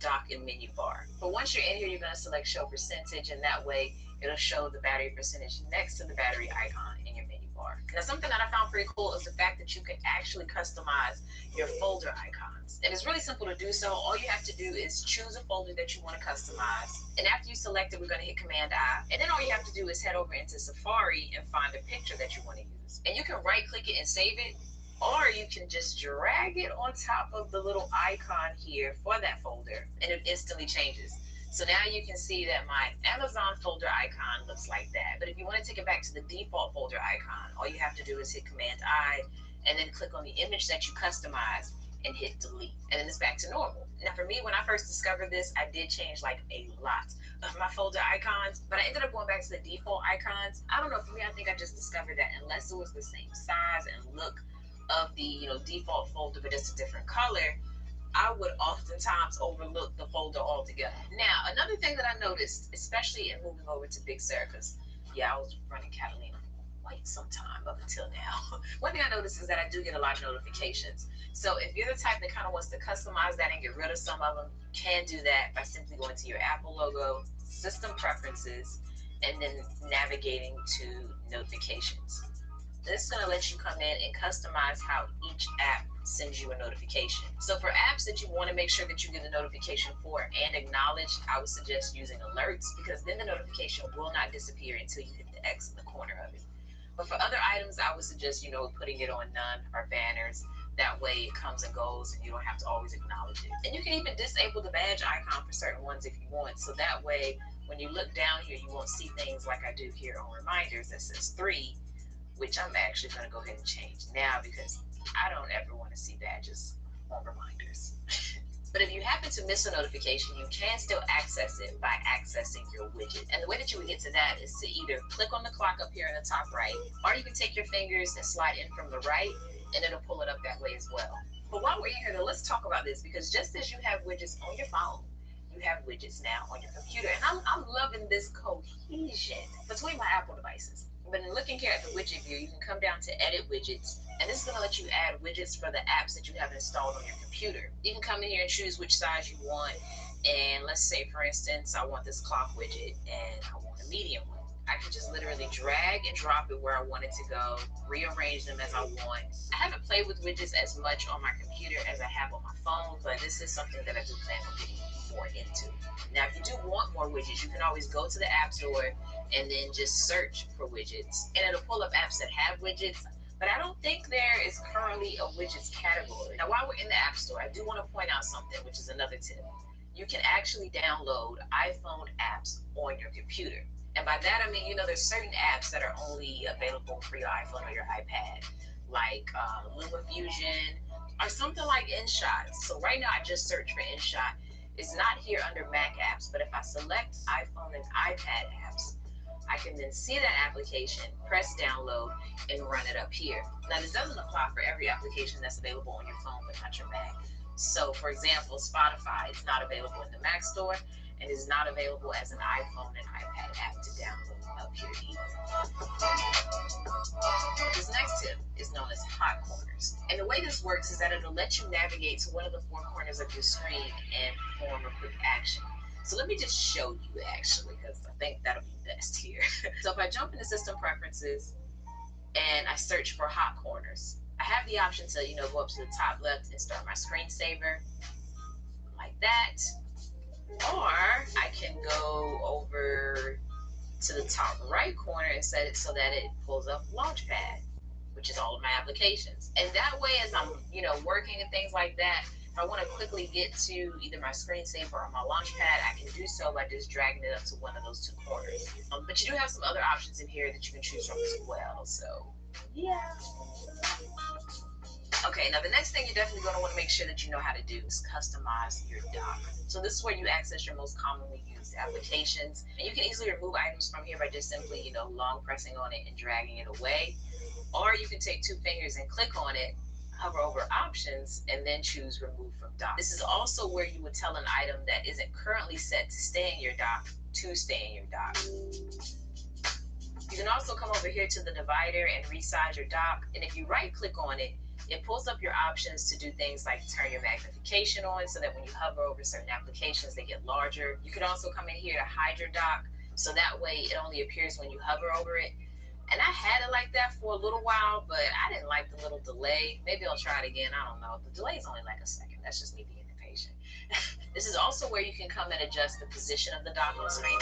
Dock and Menu Bar. But once you're in here, you're going to select Show Percentage, and that way it'll show the battery percentage next to the battery icon in your menu bar. Now, something that I found pretty cool is the fact that you can actually customize your folder icons. And it's really simple to do so. All you have to do is choose a folder that you want to customize. And after you select it, we're going to hit Command-I. And then all you have to do is head over into Safari and find a picture that you want to use. And you can right-click it and save it, or you can just drag it on top of the little icon here for that folder, and it instantly changes. So now you can see that my Amazon folder icon looks like that. But if you want to take it back to the default folder icon, all you have to do is hit Command-I and then click on the image that you customized and hit delete. And then it's back to normal. Now for me, when I first discovered this, I did change like a lot of my folder icons, but I ended up going back to the default icons. I don't know, for me, I think I just discovered that unless it was the same size and look of the default folder, but it's a different color, I would oftentimes overlook the folder altogether. Now, another thing that I noticed, especially in moving over to Big Sur, because I was running Catalina for quite some time up until now. One thing I noticed is that I do get a lot of notifications. So if you're the type that kind of wants to customize that and get rid of some of them, you can do that by simply going to your Apple logo, System Preferences, and then navigating to Notifications. This is going to let you come in and customize how each app sends you a notification. So for apps that you want to make sure that you get a notification for and acknowledge, I would suggest using alerts, because then the notification will not disappear until you hit the the X in the corner of it. But for other items, I would suggest, putting it on none or banners. That way it comes and goes and you don't have to always acknowledge it. And you can even disable the badge icon for certain ones if you want. So that way, when you look down here, you won't see things like I do here on reminders that says 3, which I'm actually going to go ahead and change now because I don't ever want to see badges on reminders. But if you happen to miss a notification, you can still access it by accessing your widget. And the way that you would get to that is to either click on the clock up here in the top right, or you can take your fingers and slide in from the right, and it'll pull it up that way as well. But while we're in here, though, let's talk about this, because just as you have widgets on your phone, you have widgets now on your computer. And I'm loving this cohesion between my Apple devices. But in looking here at the widget view, you can come down to edit widgets, and this is going to let you add widgets for the apps that you have installed on your computer. You can come in here and choose which size you want, and let's say, for instance, I want this clock widget and I want a medium one. I can just literally drag and drop it where I want it to go, rearrange them as I want. I haven't played with widgets as much on my computer as I have on my phone, but this is something that I do plan on getting more into. Now, if you do want more widgets, you can always go to the App Store and then just search for widgets, and it'll pull up apps that have widgets. But I don't think there is currently a widgets category. Now, while we're in the App Store, I do want to point out something, which is another tip. You can actually download iPhone apps on your computer. And by that, I mean, there's certain apps that are only available for your iPhone or your iPad, like LumaFusion or something like InShot. So right now, I just searched for InShot. It's not here under Mac apps, but if I select iPhone and iPad apps, I can then see that application, press download, and run it up here. Now, this doesn't apply for every application that's available on your phone, but not your Mac. So, for example, Spotify is not available in the Mac Store and is not available as an iPhone and iPad app to download up here either. This next tip is known as hot corners. And the way this works is that it'll let you navigate to one of the four corners of your screen and perform a quick action. So let me just show you actually, because I think that'll be best here. So if I jump into System Preferences and I search for hot corners, I have the option to, go up to the top left and start my screensaver like that. Or I can go over to the top right corner and set it so that it pulls up Launchpad, which is all of my applications. And that way, as I'm, working and things like that, if I want to quickly get to either my screensaver or my Launchpad, I can do so by just dragging it up to one of those two corners. But you do have some other options in here that you can choose from as well. So, yeah. Okay, now the next thing you're definitely going to want to make sure that you know how to do is customize your dock. So this is where you access your most commonly used applications. And you can easily remove items from here by just simply, long pressing on it and dragging it away. Or you can take two fingers and click on it, hover over options, and then choose remove from dock. This is also where you would tell an item that isn't currently set to stay in your dock to stay in your dock. You can also come over here to the divider and resize your dock. And if you right click on it, it pulls up your options to do things like turn your magnification on so that when you hover over certain applications, they get larger. You can also come in here to hide your dock, so that way it only appears when you hover over it. And I had it like that for a little while, but I didn't like the little delay. Maybe I'll try it again. I don't know. The delay is only like a second. That's just me being impatient. This is also where you can come and adjust the position of the dock on screen.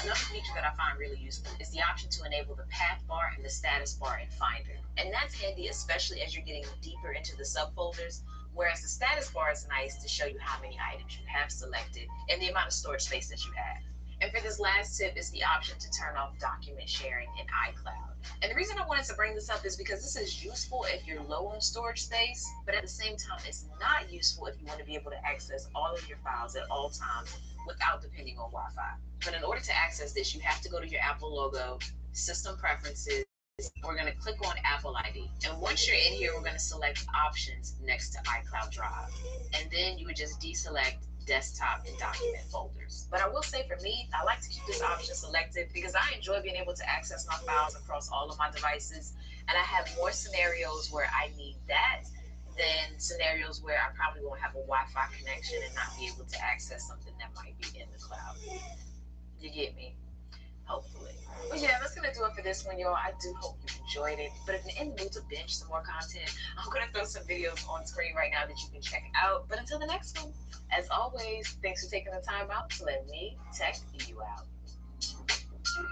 Another feature that I find really useful is the option to enable the path bar and the status bar in Finder. And that's handy, especially as you're getting deeper into the subfolders, whereas the status bar is nice to show you how many items you have selected and the amount of storage space that you have. And for this last tip is the option to turn off document sharing in iCloud. And the reason I wanted to bring this up is because this is useful if you're low on storage space, but at the same time, it's not useful if you want to be able to access all of your files at all times without depending on Wi-Fi. But in order to access this, you have to go to your Apple logo, System Preferences. We're going to click on Apple ID. And once you're in here, we're going to select Options next to iCloud Drive. And then you would just deselect desktop and document folders. But I will say for me, I like to keep this option selected because I enjoy being able to access my files across all of my devices. And I have more scenarios where I need that than scenarios where I probably won't have a Wi-Fi connection and not be able to access something that might be in the cloud. You get me? Hopefully. But yeah, that's going to do it for this one, y'all. I do hope you enjoyed it. But if you're in the mood to binge some more content, I'm going to throw some videos on screen right now that you can check out. But until the next one, as always, thanks for taking the time out to let me tech you out. Hello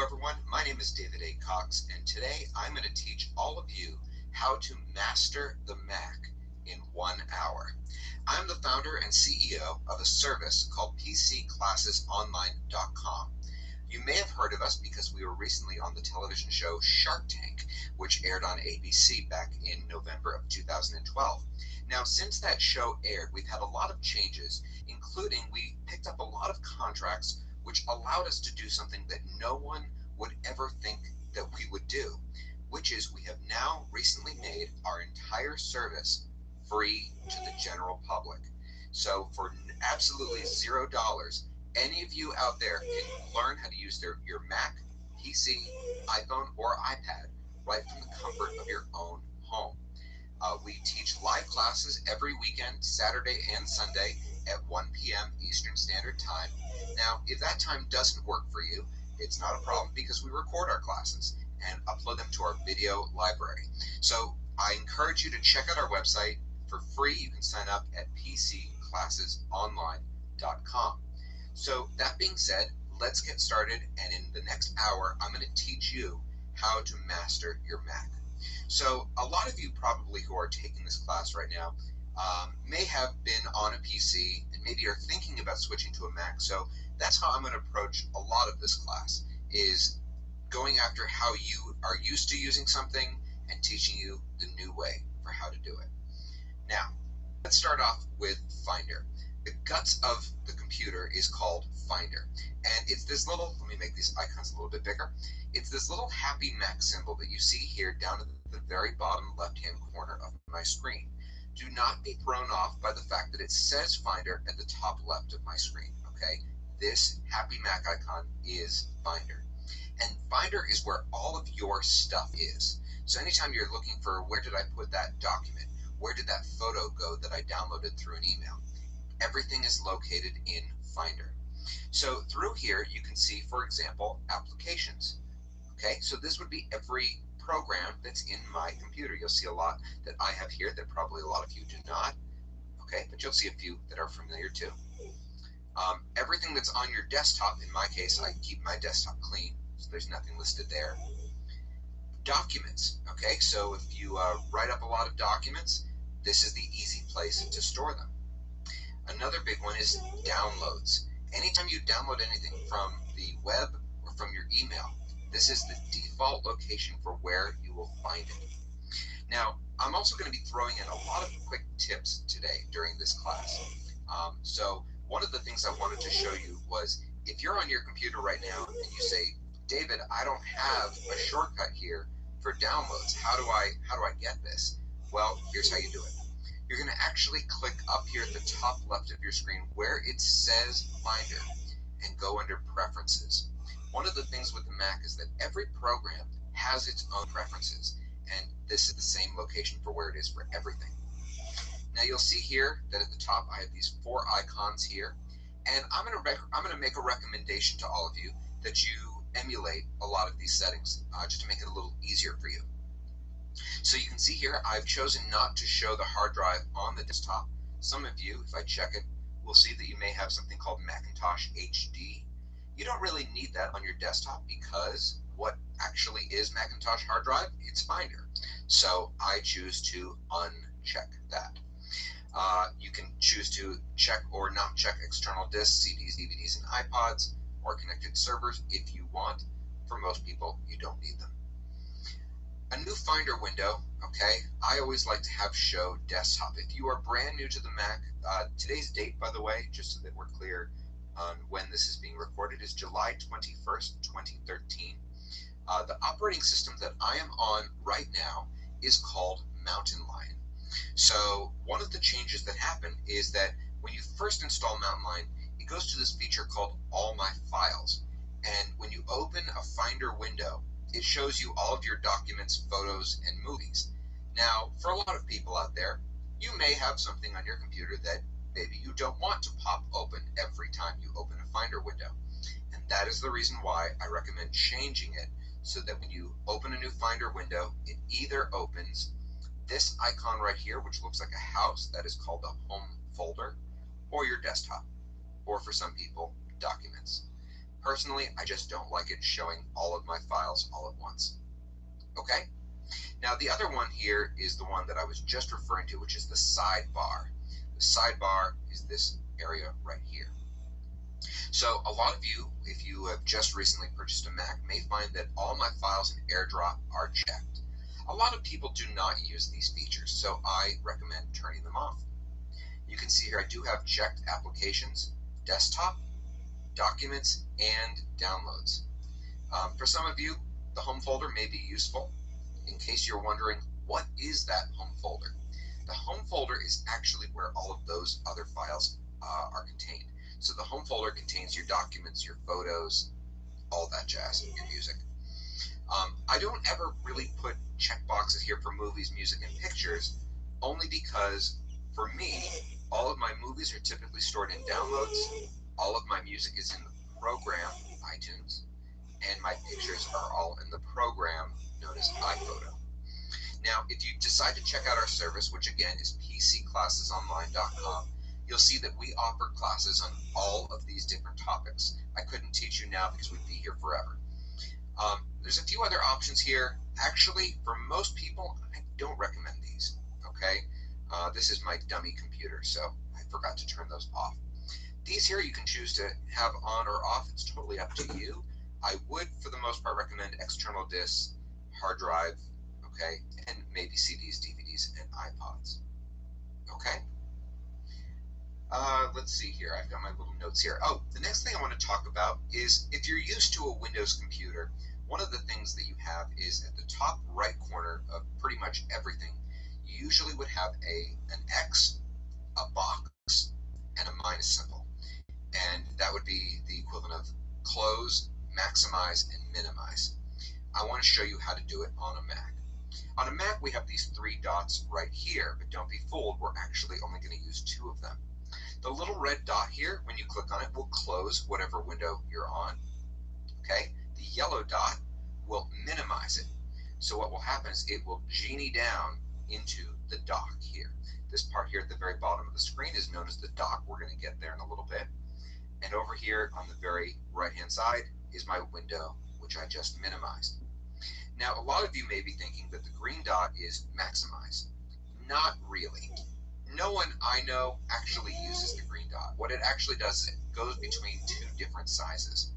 everyone, my name is David A. Cox, and today I'm going to teach all of you how to master the Mac in 1 hour. I'm the founder and CEO of a service called PCClassesOnline.com. You may have heard of us because we were recently on the television show Shark Tank, which aired on ABC back in November of 2012. Now, since that show aired, we've had a lot of changes, including we picked up a lot of contracts which allowed us to do something that no one would ever think that we would do, which is we have now recently made our entire service free to the general public. So for absolutely $0, any of you out there can learn how to use your Mac, PC, iPhone, or iPad right from the comfort of your own home. We teach live classes every weekend, Saturday and Sunday at 1 p.m. Eastern Standard Time. Now, if that time doesn't work for you, it's not a problem because we record our classes and upload them to our video library. So I encourage you to check out our website. For free, you can sign up at PCClassesOnline.com. So that being said, let's get started, and in the next hour, I'm going to teach you how to master your Mac. So a lot of you probably who are taking this class right now may have been on a PC and maybe are thinking about switching to a Mac. So that's how I'm going to approach a lot of this class, is going after how you are used to using something and teaching you the new way for how to do it. Now, let's start off with Finder. The guts of the computer is called Finder, and it's this little, let me make these icons a little bit bigger, it's this little happy Mac symbol that you see here down at the very bottom left-hand corner of my screen. Do not be thrown off by the fact that it says Finder at the top left of my screen, okay? This happy Mac icon is Finder, and Finder is where all of your stuff is. So anytime you're looking for where did I put that document, where did that photo go that I downloaded through an email, everything is located in Finder. So through here, you can see, for example, applications. Okay, so this would be every program that's in my computer. You'll see a lot that I have here that probably a lot of you do not. Okay, but you'll see a few that are familiar too. Everything that's on your desktop, in my case, I keep my desktop clean, so there's nothing listed there. Documents. Okay, so if you write up a lot of documents, this is the easy place to store them. Another big one is downloads. Anytime you download anything from the web or from your email, this is the default location for where you will find it. Now, I'm also going to be throwing in a lot of quick tips today during this class. So one of the things I wanted to show you was, if you're on your computer right now and you say, David, I don't have a shortcut here for downloads. How do I get this? Well, here's how you do it. You're going to actually click up here at the top left of your screen where it says Finder and go under Preferences. One of the things with the Mac is that every program has its own preferences, and this is the same location for where it is for everything. Now you'll see here that at the top I have these 4 icons here, and I'm going to make a recommendation to all of you that you emulate a lot of these settings just to make it a little easier for you. So you can see here I've chosen not to show the hard drive on the desktop. Some of you, if I check it, will see that you may have something called Macintosh HD. You don't really need that on your desktop because what actually is Macintosh hard drive? It's Finder. So I choose to uncheck that. You can choose to check or not check external disks, CDs, DVDs, and iPods, or connected servers if you want. For most people, you don't need them. A new Finder window, okay, I always like to have show desktop. If you are brand new to the Mac, today's date, by the way, just so that we're clear on when this is being recorded, is July 21st, 2013. The operating system that I am on right now is called Mountain Lion. So one of the changes that happen is that when you first install Mountain Lion, it goes to this feature called All My Files. And when you open a Finder window, it shows you all of your documents, photos, and movies. Now, for a lot of people out there, You may have something on your computer that maybe you don't want to pop open every time you open a Finder window. And that is the reason why I recommend changing it so that when you open a new Finder window, it either opens this icon right here, which looks like a house, that is called the home folder, or your desktop, or for some people, documents. Personally, I just don't like it showing all of my files all at once. Okay? Now, the other one here is the one that I was just referring to, which is the sidebar. The sidebar is this area right here. So a lot of you, if you have just recently purchased a Mac, may find that all my files in AirDrop are checked. A lot of people do not use these features, so I recommend turning them off. You can see here I do have checked applications, desktop, documents, and downloads. For some of you, the home folder may be useful. In case you're wondering, what is that home folder? The home folder is actually where all of those other files are contained. So the home folder contains your documents, your photos, all that jazz, your music. I don't ever really put checkboxes here for movies, music, and pictures, only because for me, all of my movies are typically stored in downloads, all of my music is in the program, iTunes, and my pictures are all in the program known as iPhoto. Now, if you decide to check out our service, which again is pcclassesonline.com, you'll see that we offer classes on all of these different topics. I couldn't teach you now because we'd be here forever. There's a few other options here. Actually, for most people, I don't recommend these, okay? This is my dummy computer, so I forgot to turn those off. These here you can choose to have on or off. It's totally up to you. I would, for the most part, recommend external discs, hard drive, okay, and maybe CDs, DVDs, and iPods, okay? Let's see here. I've got my little notes here. Oh, the next thing I want to talk about is if you're used to a Windows computer, one of the things that you have is at the top right corner of pretty much everything, you usually would have an X, a box, and a minus symbol. And that would be the equivalent of close, maximize, and minimize. I want to show you how to do it on a Mac. On a Mac, we have these three dots right here, but don't be fooled, we're actually only going to use two of them. The little red dot here, when you click on it, will close whatever window you're on. Okay? The yellow dot will minimize it. So what will happen is it will genie down into the dock here. This part here at the very bottom of the screen is known as the dock. We're going to get there in a little bit. And over here on the very right-hand side is my window, which I just minimized. Now, a lot of you may be thinking that the green dot is maximize. Not really. No one I know actually uses the green dot. What it actually does is it goes between two different sizes.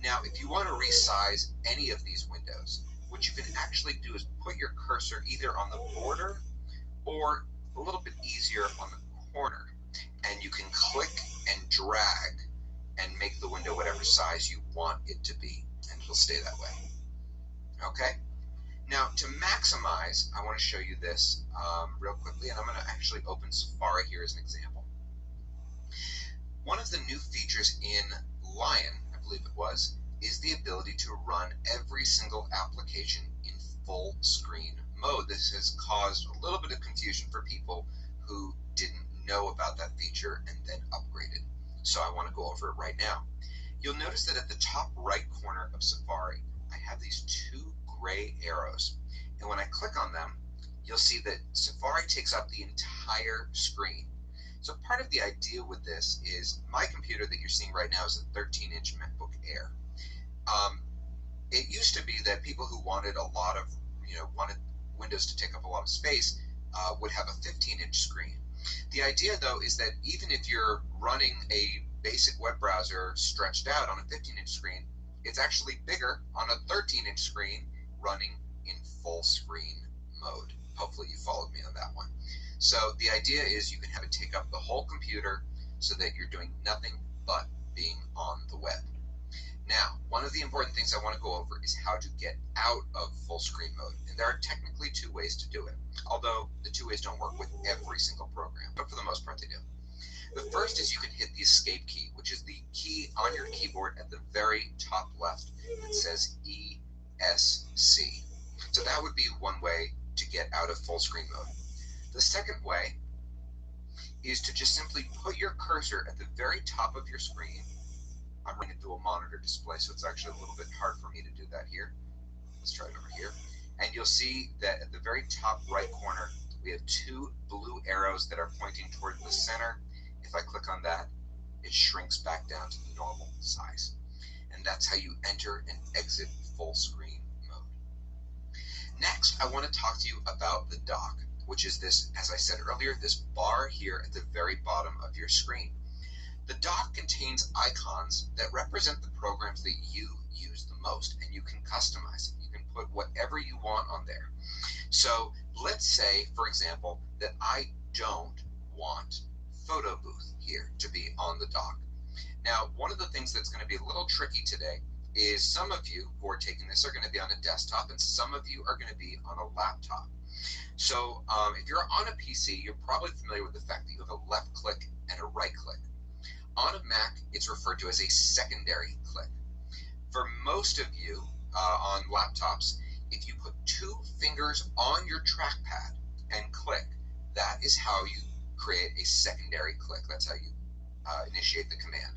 Now, if you want to resize any of these windows, what you can actually do is put your cursor either on the border or a little bit easier on the corner, and you can click and drag and make the window whatever size you want it to be, and it'll stay that way. Okay? Now, to maximize, I want to show you this real quickly, and I'm going to actually open Safari here as an example. One of the new features in Lion, I believe it was, is the ability to run every single application in full screen mode. This has caused a little bit of confusion for people who didn't know about that feature and then upgraded. So I want to go over it right now. You'll notice that at the top right corner of Safari, I have these two gray arrows. And when I click on them, you'll see that Safari takes up the entire screen. So part of the idea with this is my computer that you're seeing right now is a 13-inch MacBook Air. It used to be that people who wanted a lot of, wanted Windows to take up a lot of space would have a 15-inch screen. The idea, though, is that even if you're running a basic web browser stretched out on a 15-inch screen, it's actually bigger on a 13-inch screen running in full screen mode. Hopefully you followed me on that one. So the idea is you can have it take up the whole computer so that you're doing nothing but being on the web. Now, one of the important things I want to go over is how to get out of full screen mode. And there are technically two ways to do it, although the two ways don't work with every single program, but for the most part they do. The first is you can hit the escape key, which is the key on your keyboard at the very top left that says ESC. So that would be one way to get out of full screen mode. The second way is to just simply put your cursor at the very top of your screen. I'm running a dual monitor display, so it's actually a little bit hard for me to do that here. Let's try it over here. And you'll see that at the very top right corner, we have two blue arrows that are pointing toward the center. If I click on that, it shrinks back down to the normal size. And that's how you enter and exit full screen mode. Next, I want to talk to you about the dock, which is this, as I said earlier, this bar here at the very bottom of your screen. The dock contains icons that represent the programs that you use the most, and you can customize it. You can put whatever you want on there. So let's say, for example, that I don't want Photo Booth here to be on the dock. Now, one of the things that's going to be a little tricky today is some of you who are taking this are going to be on a desktop, and some of you are going to be on a laptop. So if you're on a PC, you're probably familiar with the fact that you have a left click and a right click. On a Mac, it's referred to as a secondary click. For most of you on laptops, if you put two fingers on your trackpad and click, that is how you create a secondary click. That's how you initiate the command.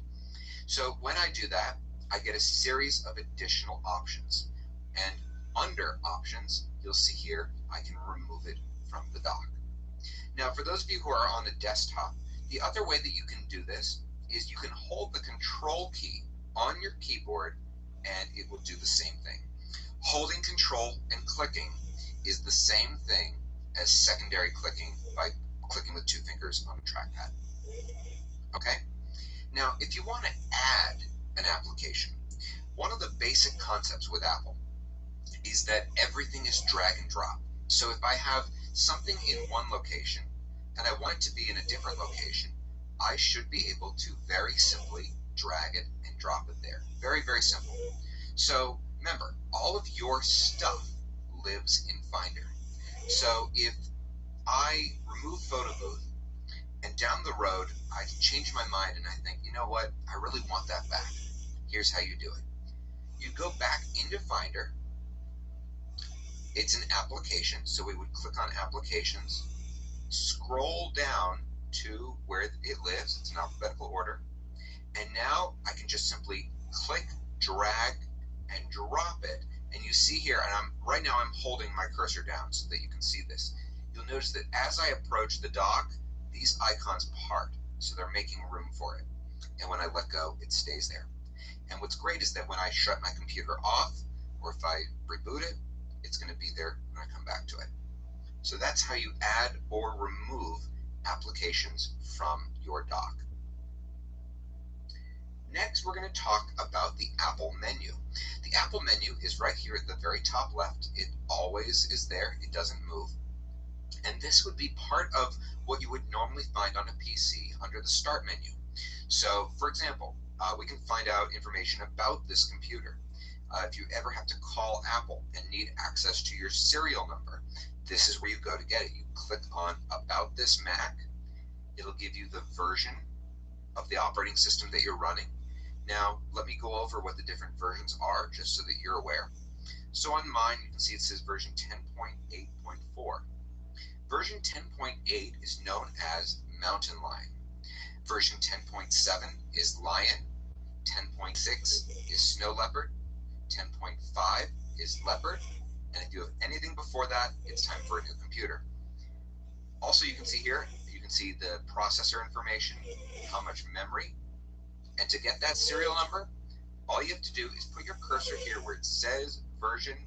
So when I do that, I get a series of additional options. And under options, you'll see here, I can remove it from the dock. Now, for those of you who are on a desktop, the other way that you can do this is you can hold the control key on your keyboard and it will do the same thing. Holding control and clicking is the same thing as secondary clicking by clicking with two fingers on a trackpad. Okay? Now, if you want to add an application, one of the basic concepts with Apple is that everything is drag and drop. So if I have something in one location and I want it to be in a different location, I should be able to very simply drag it and drop it there. Very, very simple. So remember, all of your stuff lives in Finder. So if I remove Photo Booth and down the road I change my mind and I think, you know what, I really want that back. Here's how you do it. You go back into Finder. It's an application, so we would click on Applications, scroll down to where it lives. It's in alphabetical order. And now I can just simply click, drag, and drop it. And you see here, and right now I'm holding my cursor down so that you can see this. You'll notice that as I approach the dock, these icons part, so they're making room for it. And when I let go, it stays there. And what's great is that when I shut my computer off, or if I reboot it, it's going to be there when I come back to it. So that's how you add or remove applications from your dock. Next, we're going to talk about the Apple menu. The Apple menu is right here at the very top left. It always is there. It doesn't move. And this would be part of what you would normally find on a PC under the Start menu. So, for example, we can find out information about this computer. If you ever have to call Apple and need access to your serial number, this is where you go to get it. You click on About This Mac. It'll give you the version of the operating system that you're running. Now, let me go over what the different versions are, just so that you're aware. So on mine, you can see it says version 10.8.4. Version 10.8 is known as Mountain Lion. Version 10.7 is Lion. 10.6 is Snow Leopard. 10.5 is Leopard. And if you have anything before that, it's time for a new computer. Also, you can see here, you can see the processor information, how much memory. And to get that serial number, all you have to do is put your cursor here where it says version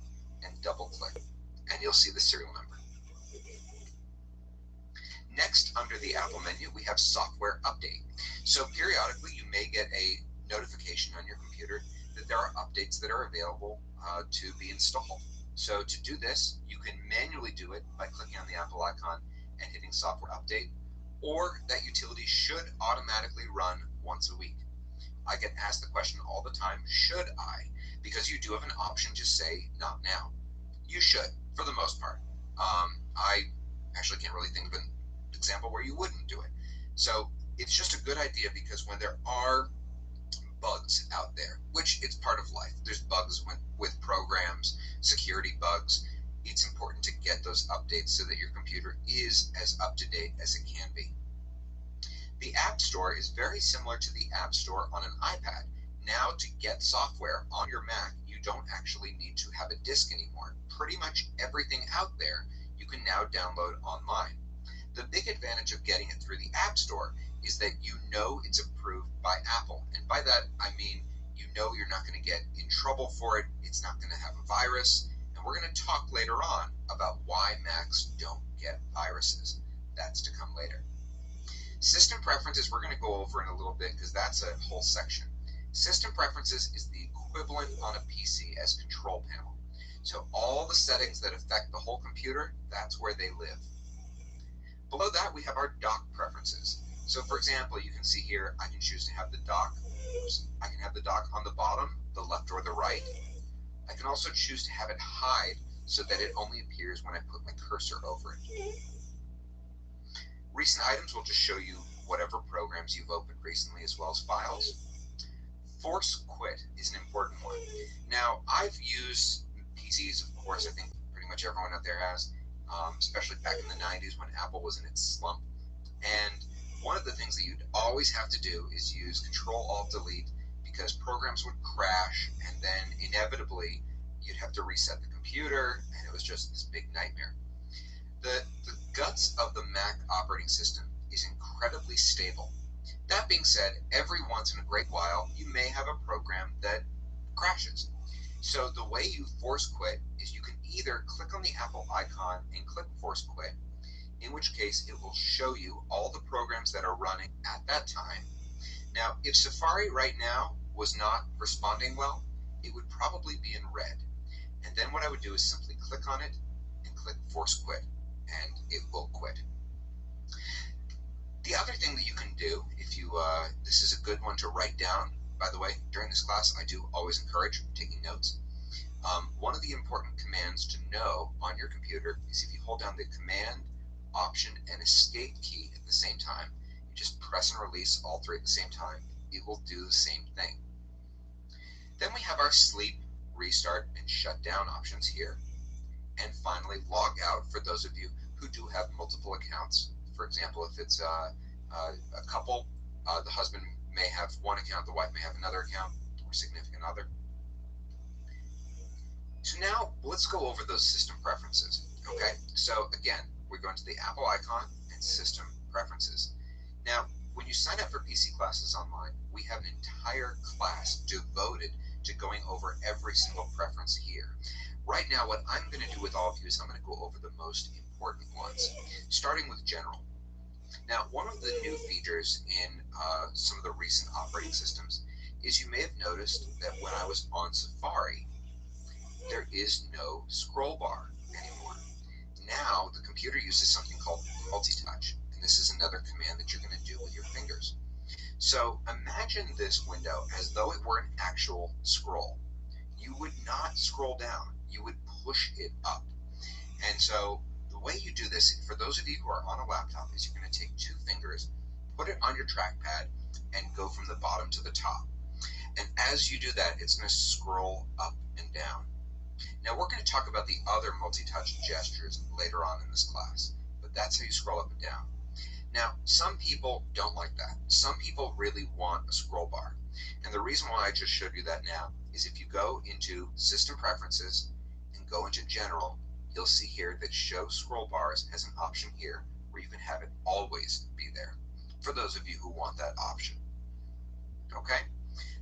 and double click, and you'll see the serial number. Next, under the Apple menu, we have software update. So periodically, you may get a notification on your computer that there are updates that are available to be installed. So to do this, you can manually do it by clicking on the Apple icon and hitting software update, or that utility should automatically run once a week. I get asked the question all the time, should I? Because you do have an option to say not now. You should, for the most part. I actually can't really think of an example where you wouldn't do it. So it's just a good idea, because when there are bugs out there, which it's part of life, there's bugs with programs, security bugs, it's important to get those updates so that your computer is as up to date as it can be. The App Store is very similar to the App Store on an iPad. Now, to get software on your Mac, you don't actually need to have a disk anymore. Pretty much everything out there you can now download online. The big advantage of getting it through the App Store is that you know it's approved by Apple. And by that, I mean you know you're not going to get in trouble for it, it's not going to have a virus, and we're going to talk later on about why Macs don't get viruses. That's to come later. System preferences we're going to go over in a little bit because that's a whole section. System preferences is the equivalent on a PC as control panel. So all the settings that affect the whole computer, that's where they live. Below that, we have our dock preferences. So for example, you can see here, I can choose to have the dock. I can have the dock on the bottom, the left, or the right. I can also choose to have it hide so that it only appears when I put my cursor over it. Recent items will just show you whatever programs you've opened recently as well as files. Force quit is an important one. Now, I've used PCs, of course, I think pretty much everyone out there has, especially back in the 90s when Apple was in its slump. And one of the things that you'd always have to do is use Control-Alt-Delete because programs would crash and then inevitably you'd have to reset the computer and it was just this big nightmare. The guts of the Mac operating system is incredibly stable. That being said, every once in a great while you may have a program that crashes. So the way you force quit is you can either click on the Apple icon and click force quit, in which case it will show you all the programs that are running at that time. Now, if Safari right now was not responding well, it would probably be in red. And then what I would do is simply click on it and click force quit, and it will quit. The other thing that you can do, if you, this is a good one to write down, by the way, during this class, I do always encourage taking notes. One of the important commands to know on your computer is if you hold down the Command, Option, and Escape key at the same time, you just press and release all three at the same time, it will do the same thing. Then we have our sleep, restart, and shut down options here. And finally, log out for those of you who do have multiple accounts. For example, if it's a couple, the husband may have one account, the wife may have another account, or significant other. So now let's go over those system preferences. Okay, so again, we're going to the Apple icon and system preferences. Now, when you sign up for PC classes online, we have an entire class devoted to going over every single preference here. Right now, what I'm going to do with all of you is I'm going to go over the most important ones, starting with general. Now, one of the new features in some of the recent operating systems is you may have noticed that when I was on Safari, there is no scroll bar anymore. Now, the computer uses something called multi-touch, and this is another command that you're going to do with your fingers. So imagine this window as though it were an actual scroll. You would not scroll down, you would push it up. And so the way you do this, for those of you who are on a laptop, is you're going to take two fingers, put it on your trackpad, and go from the bottom to the top. And as you do that, it's going to scroll up and down. Now we're going to talk about the other multi-touch gestures later on in this class, but that's how you scroll up and down. Now, some people don't like that. Some people really want a scroll bar. And the reason why I just showed you that now is if you go into System Preferences and go into General, you'll see here that Show Scroll Bars has an option here where you can have it always be there, for those of you who want that option. Okay?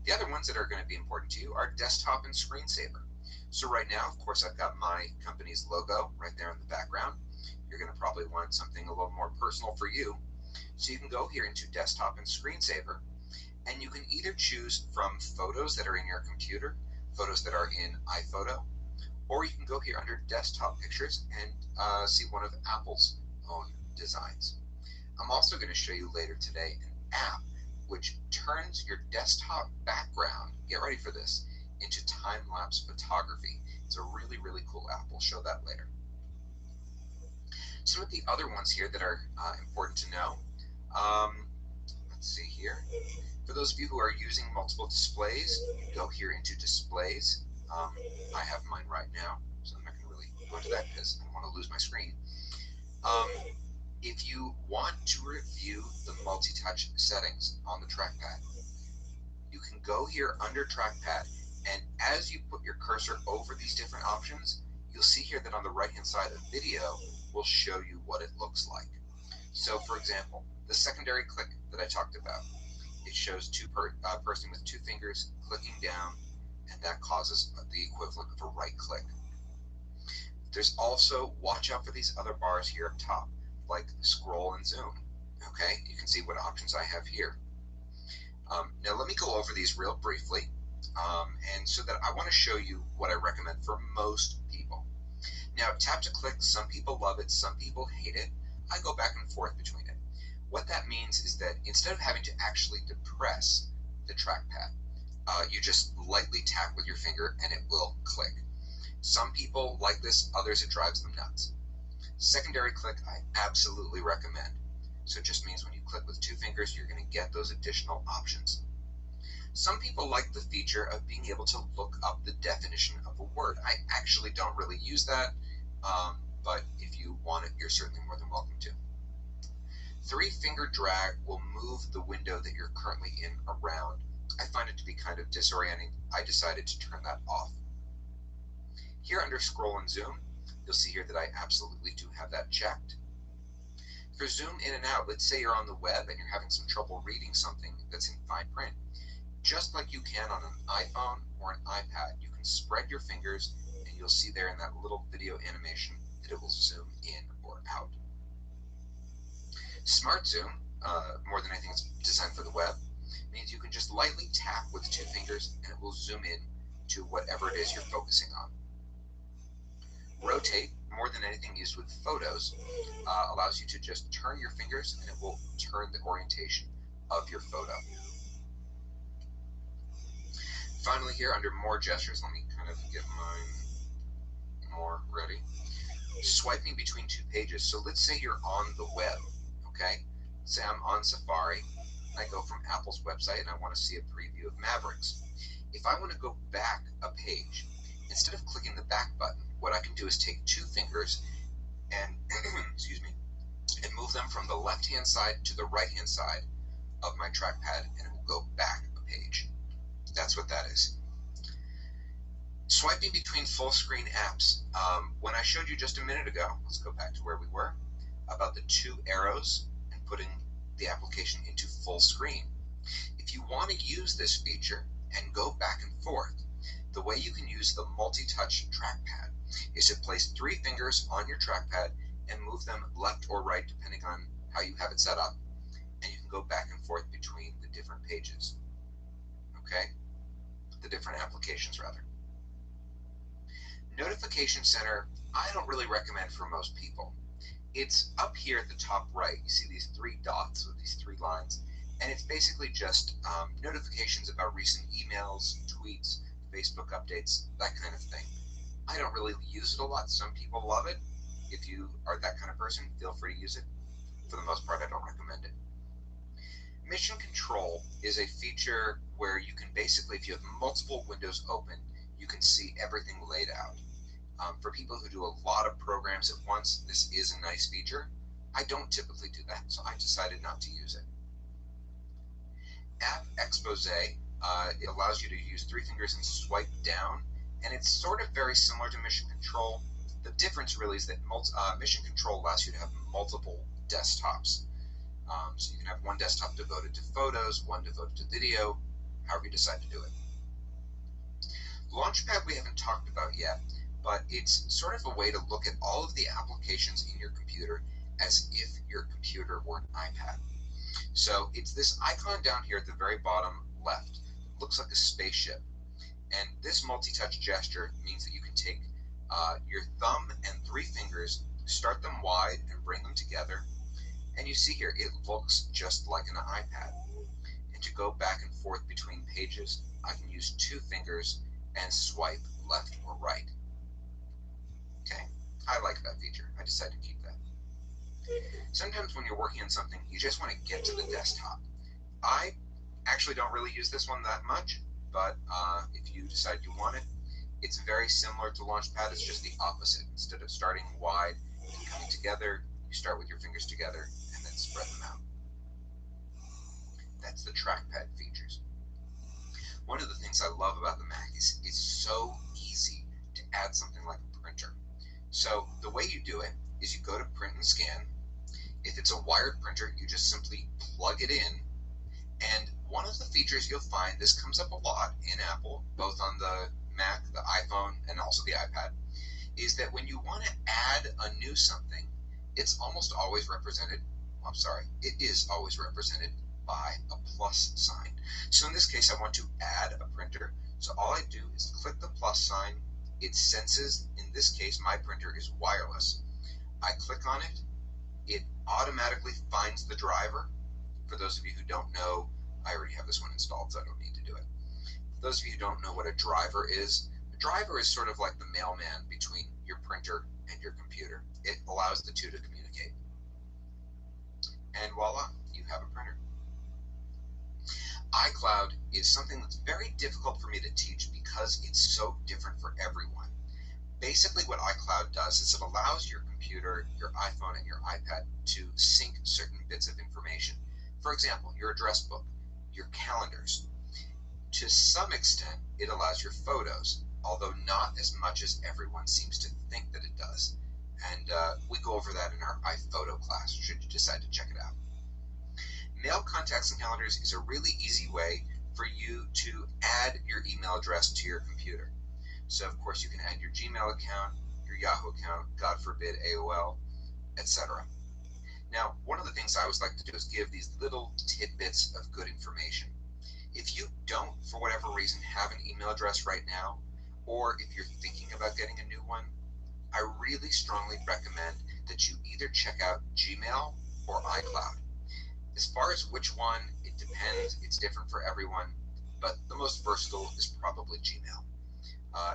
The other ones that are going to be important to you are Desktop and Screensaver. So right now, of course, I've got my company's logo right there in the background. You're going to probably want something a little more personal for you. So you can go here into Desktop and Screensaver, and you can either choose from photos that are in your computer, photos that are in iPhoto, or you can go here under Desktop Pictures and see one of Apple's own designs. I'm also going to show you later today an app which turns your desktop background, get ready for this, into time-lapse photography. It's a really, really cool app. We'll show that later. Some of the other ones here that are important to know. Let's see here. For those of you who are using multiple displays, go here into Displays. I have mine right now, so I'm not going to really go into that because I don't want to lose my screen. If you want to review the multi-touch settings on the trackpad, you can go here under trackpad, and as you put your cursor over these different options, you'll see here that on the right hand side of video will show you what it looks like. So for example, the secondary click that I talked about, it shows person with two fingers clicking down, and that causes the equivalent of a right click. There's also, watch out for these other bars here up top, like scroll and zoom. Okay, you can see what options I have here. Now let me go over these real briefly, and so that I want to show you what I recommend for most people. Now, tap to click, some people love it, some people hate it. I go back and forth between it. What that means is that instead of having to actually depress the trackpad, you just lightly tap with your finger and it will click. Some people like this, others it drives them nuts. Secondary click, I absolutely recommend. So it just means when you click with two fingers, you're going to get those additional options. Some people like the feature of being able to look up the definition of a word. I actually don't really use that, but if you want it, you're certainly more than welcome to. Three-finger drag will move the window that you're currently in around. I find it to be kind of disorienting. I decided to turn that off. Here under scroll and zoom, you'll see here that I absolutely do have that checked. For zoom in and out, let's say you're on the web and you're having some trouble reading something that's in fine print. Just like you can on an iPhone or an iPad, you can spread your fingers and you'll see there in that little video animation that it will zoom in or out. Smart zoom, more than anything, it's designed for the web, means you can just lightly tap with two fingers and it will zoom in to whatever it is you're focusing on. Rotate, more than anything used with photos, allows you to just turn your fingers and it will turn the orientation of your photo. Finally here under more gestures, let me kind of get mine more ready. Swiping between two pages. So let's say you're on the web, okay? Say I'm on Safari, and I go from Apple's website and I want to see a preview of Mavericks. If I want to go back a page, instead of clicking the back button, what I can do is take two fingers and excuse me, and move them from the left-hand side to the right-hand side of my trackpad, and it will go back a page. That's what that is. Swiping between full screen apps. When I showed you just a minute ago, let's go back to where we were, about the two arrows and putting the application into full screen. If you want to use this feature and go back and forth, the way you can use the multi-touch trackpad is to place three fingers on your trackpad and move them left or right depending on how you have it set up, and you can go back and forth between the different pages. Okay? The different applications rather. Notification Center, I don't really recommend for most people. It's up here at the top right. You see these three dots with these three lines, and it's basically just notifications about recent emails, tweets, Facebook updates, that kind of thing. I don't really use it a lot. Some people love it. If you are that kind of person, feel free to use it. For the most part, I don't recommend it. Mission Control is a feature where you can basically, if you have multiple windows open, you can see everything laid out. For people who do a lot of programs at once, this is a nice feature. I don't typically do that, so I decided not to use it. App Expose, it allows you to use three fingers and swipe down, and it's sort of very similar to Mission Control. The difference really is that Mission Control allows you to have multiple desktops. So you can have one desktop devoted to photos, one devoted to video, however you decide to do it. Launchpad we haven't talked about yet, but it's sort of a way to look at all of the applications in your computer as if your computer were an iPad. So it's this icon down here at the very bottom left. It looks like a spaceship. And this multi-touch gesture means that you can take your thumb and three fingers, start them wide and bring them together. And you see here, it looks just like an iPad. And to go back and forth between pages, I can use two fingers and swipe left or right. Okay, I like that feature. I decided to keep that. Sometimes when you're working on something, you just want to get to the desktop. I actually don't really use this one that much, but if you decide you want it, it's very similar to Launchpad. It's just the opposite. Instead of starting wide and coming together, You start with your fingers together and then spread them out. That's the trackpad features. One of the things I love about the Mac is it's so easy to add something like a printer. So the way you do it is you go to print and scan. If it's a wired printer, you just simply plug it in. And one of the features you'll find, this comes up a lot in Apple, both on the Mac, the iPhone, and also the iPad, is that when you want to add a new something, it's almost always represented, it is always represented by a plus sign. So in this case, I want to add a printer. So all I do is click the plus sign. It senses, in this case, my printer is wireless. I click on it. It automatically finds the driver. For those of you who don't know, I already have this one installed, so I don't need to do it. For those of you who don't know what a driver is, a driver is sort of like the mailman between your printer and your computer. It allows the two to communicate. And voila, you have a printer. iCloud is something that's very difficult for me to teach because it's so different for everyone. Basically what iCloud does is it allows your computer, your iPhone, and your iPad to sync certain bits of information. For example, your address book, your calendars. To some extent, it allows your photos, although not as much as everyone seems to think that it does. And we go over that in our iPhoto class, should you decide to check it out. Mail, contacts, and calendars is a really easy way for you to add your email address to your computer. So, of course, you can add your Gmail account, your Yahoo account, God forbid, AOL, etc. Now, one of the things I always like to do is give these little tidbits of good information. If you don't, for whatever reason, have an email address right now, or if you're thinking about getting a new one, I really strongly recommend that you either check out Gmail or iCloud. As far as which one, it depends. It's different for everyone, but the most versatile is probably Gmail.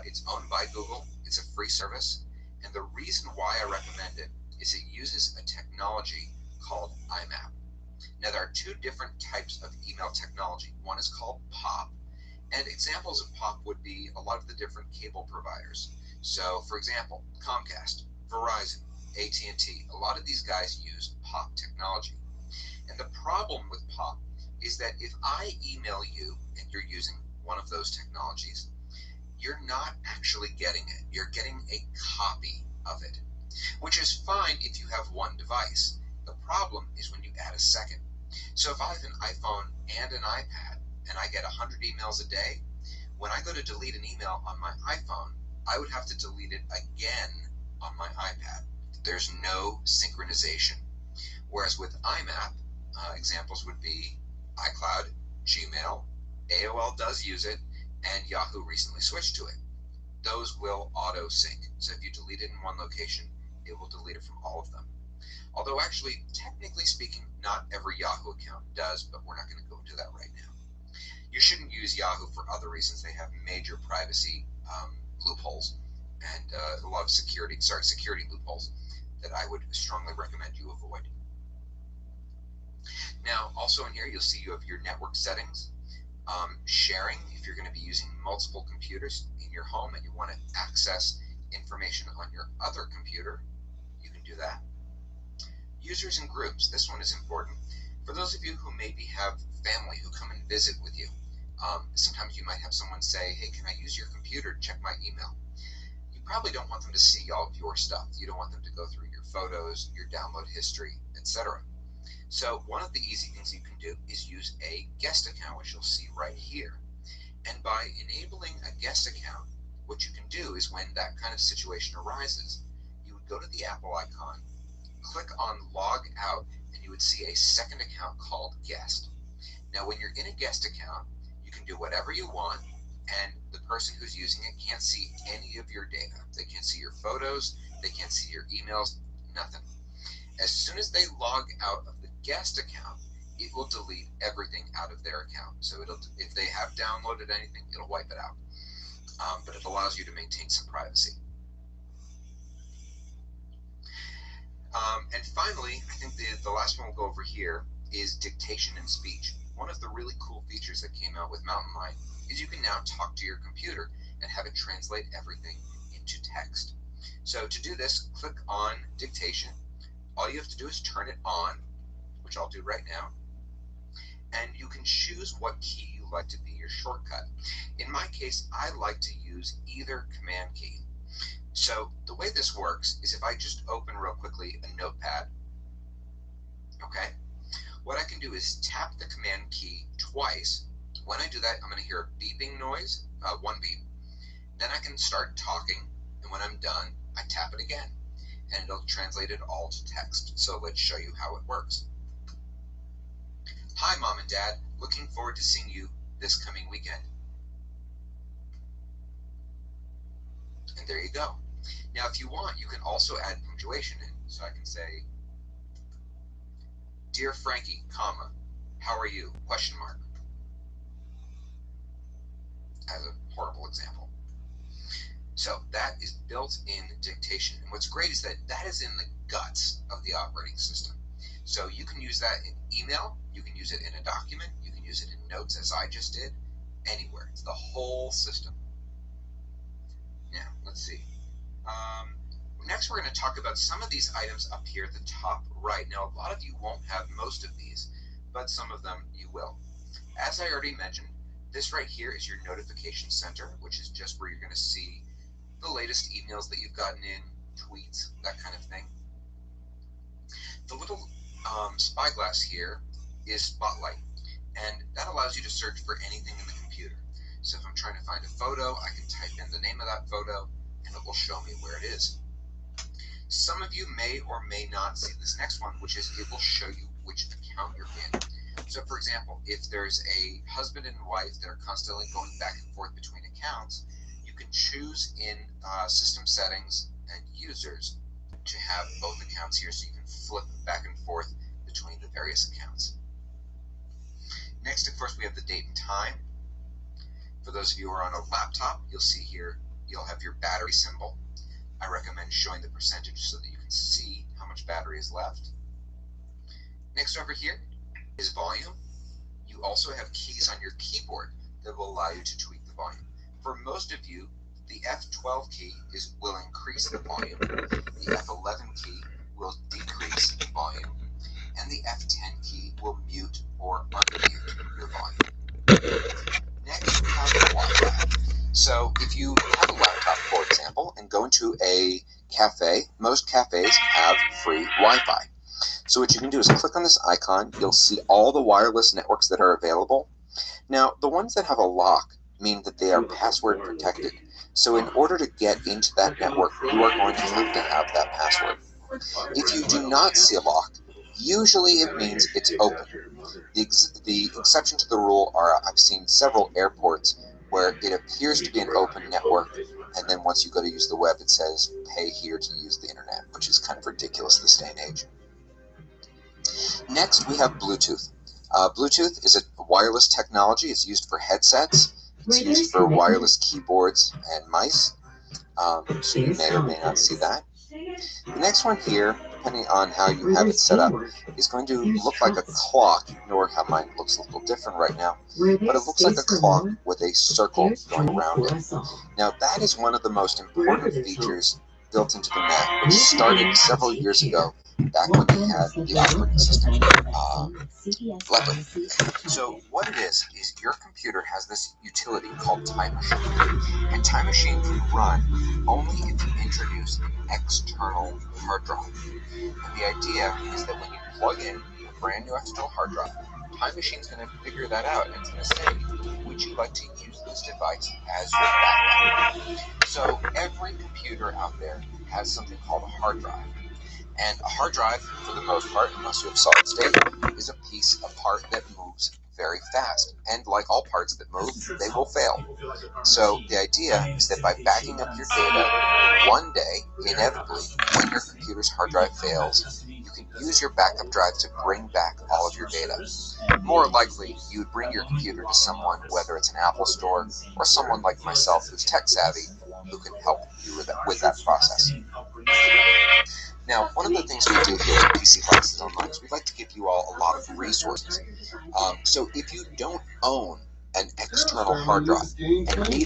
It's owned by Google. It's a free service, and the reason why I recommend it is it uses a technology called IMAP. Now, there are two different types of email technology. One is called POP, and examples of POP would be a lot of the different cable providers. So, for example, Comcast, Verizon, AT&T, a lot of these guys use POP technology. And the problem with POP is that if I email you and you're using one of those technologies, you're not actually getting it. You're getting a copy of it, which is fine if you have one device. The problem is when you add a second. So if I have an iPhone and an iPad and I get 100 emails a day, when I go to delete an email on my iPhone, I would have to delete it again on my iPad. There's no synchronization. Whereas with IMAP, examples would be iCloud, Gmail, AOL does use it, and Yahoo recently switched to it. Those will auto sync. So if you delete it in one location, it will delete it from all of them. Although actually, technically speaking, not every Yahoo account does, but we're not going to go into that right now. You shouldn't use Yahoo for other reasons. They have major privacy loopholes and a lot of security loopholes that I would strongly recommend you avoid. Now, also in here, you'll see you have your network settings. Sharing, if you're going to be using multiple computers in your home and you want to access information on your other computer, you can do that. Users and groups, this one is important. For those of you who maybe have family who come and visit with you, sometimes you might have someone say, hey, can I use your computer to check my email? You probably don't want them to see all of your stuff. You don't want them to go through your photos, your download history, etc. So one of the easy things you can do is use a guest account, which you'll see right here. And by enabling a guest account, what you can do is when that kind of situation arises, you would go to the Apple icon, click on log out, and you would see a second account called guest. Now, when you're in a guest account, you can do whatever you want, and the person who's using it can't see any of your data. They can't see your photos, they can't see your emails, nothing. As soon as they log out of the guest account, it will delete everything out of their account. So if they have downloaded anything, it'll wipe it out. But it allows you to maintain some privacy. And finally, I think the last one we'll go over here is dictation and speech. One of the really cool features that came out with Mountain Lion is you can now talk to your computer and have it translate everything into text. So to do this, click on dictation. All you have to do is turn it on, which I'll do right now, and you can choose what key you like to be your shortcut. In my case, I like to use either command key. So the way this works is if I just open real quickly a notepad, okay, what I can do is tap the command key twice. When I do that, I'm going to hear a beeping noise, one beep. Then I can start talking, and when I'm done, I tap it again, and it'll translate it all to text. So let's show you how it works. Hi, Mom and Dad. Looking forward to seeing you this coming weekend. And there you go. Now, if you want, you can also add punctuation in. So I can say, Dear Frankie, comma, how are you? Question mark. As a horrible example. So that is built-in dictation. And what's great is that that is in the guts of the operating system. So you can use that in email, you can use it in a document, you can use it in notes as I just did, anywhere. It's the whole system. Now, let's see. Next, we're going to talk about some of these items up here at the top right. Now, a lot of you won't have most of these, but some of them you will. As I already mentioned, this right here is your notification center, which is just where you're going to see the latest emails that you've gotten in, tweets, that kind of thing. The little spyglass here is Spotlight, and that allows you to search for anything in the computer. So if I'm trying to find a photo, I can type in the name of that photo, and it will show me where it is. Some of you may or may not see this next one, which is it will show you which account you're in. So for example, if there's a husband and wife that are constantly going back and forth between accounts, you can choose in system settings and users to have both accounts here, so you can flip back and forth between the various accounts. Next, of course, we have the date and time. For those of you who are on a laptop, you'll see here, you'll have your battery symbol. I recommend showing the percentage so that you can see how much battery is left. Next over here is volume. You also have keys on your keyboard that will allow you to tweak the volume. For most of you, the F12 key will increase the volume, the F11 key will decrease the volume, and the F10 key will mute or unmute your volume. Next, we have the Wi-Fi. So if you have a laptop, for example, and go into a cafe, most cafes have free Wi-Fi. So what you can do is click on this icon. You'll see all the wireless networks that are available. Now, the ones that have a lock mean that they are password protected. So in order to get into that network, you are going to have that password. If you do not see a lock, usually it means it's open. The exception to the rule are I've seen several airports where it appears to be an open network, and then once you go to use the web, it says pay here to use the internet, which is kind of ridiculous this day and age. Next, we have Bluetooth. Bluetooth is a wireless technology. It's used for headsets. It's used for wireless keyboards and mice. So you may or may not see that. The next one here, depending on how you have it set up, is going to look like a clock. Ignore how mine looks a little different right now, but it looks like a clock with a circle going around it. Now that is one of the most important features built into the Mac, which started several years ago, back when we had the operating system Leopard. So what it is your computer has this utility called Time Machine, and Time Machine can run only if you introduce an external hard drive. And the idea is that when you plug in a brand new external hard drive, Time Machine's going to figure that out, and it's going to say, would you like to use this device as your backup? So every computer out there has something called a hard drive. And a hard drive, for the most part, unless you have solid state, is a piece of part that moves very fast. And like all parts that move, they will fail. So the idea is that by backing up your data, one day, inevitably, when your computer's hard drive fails, you can use your backup drive to bring back all of your data. More likely, you would bring your computer to someone, whether it's an Apple store or someone like myself who's tech savvy, who can help you with that process. Now, one of the things we do here at PC Classes Online is we like to give you all a lot of resources. So if you don't own an external hard drive and need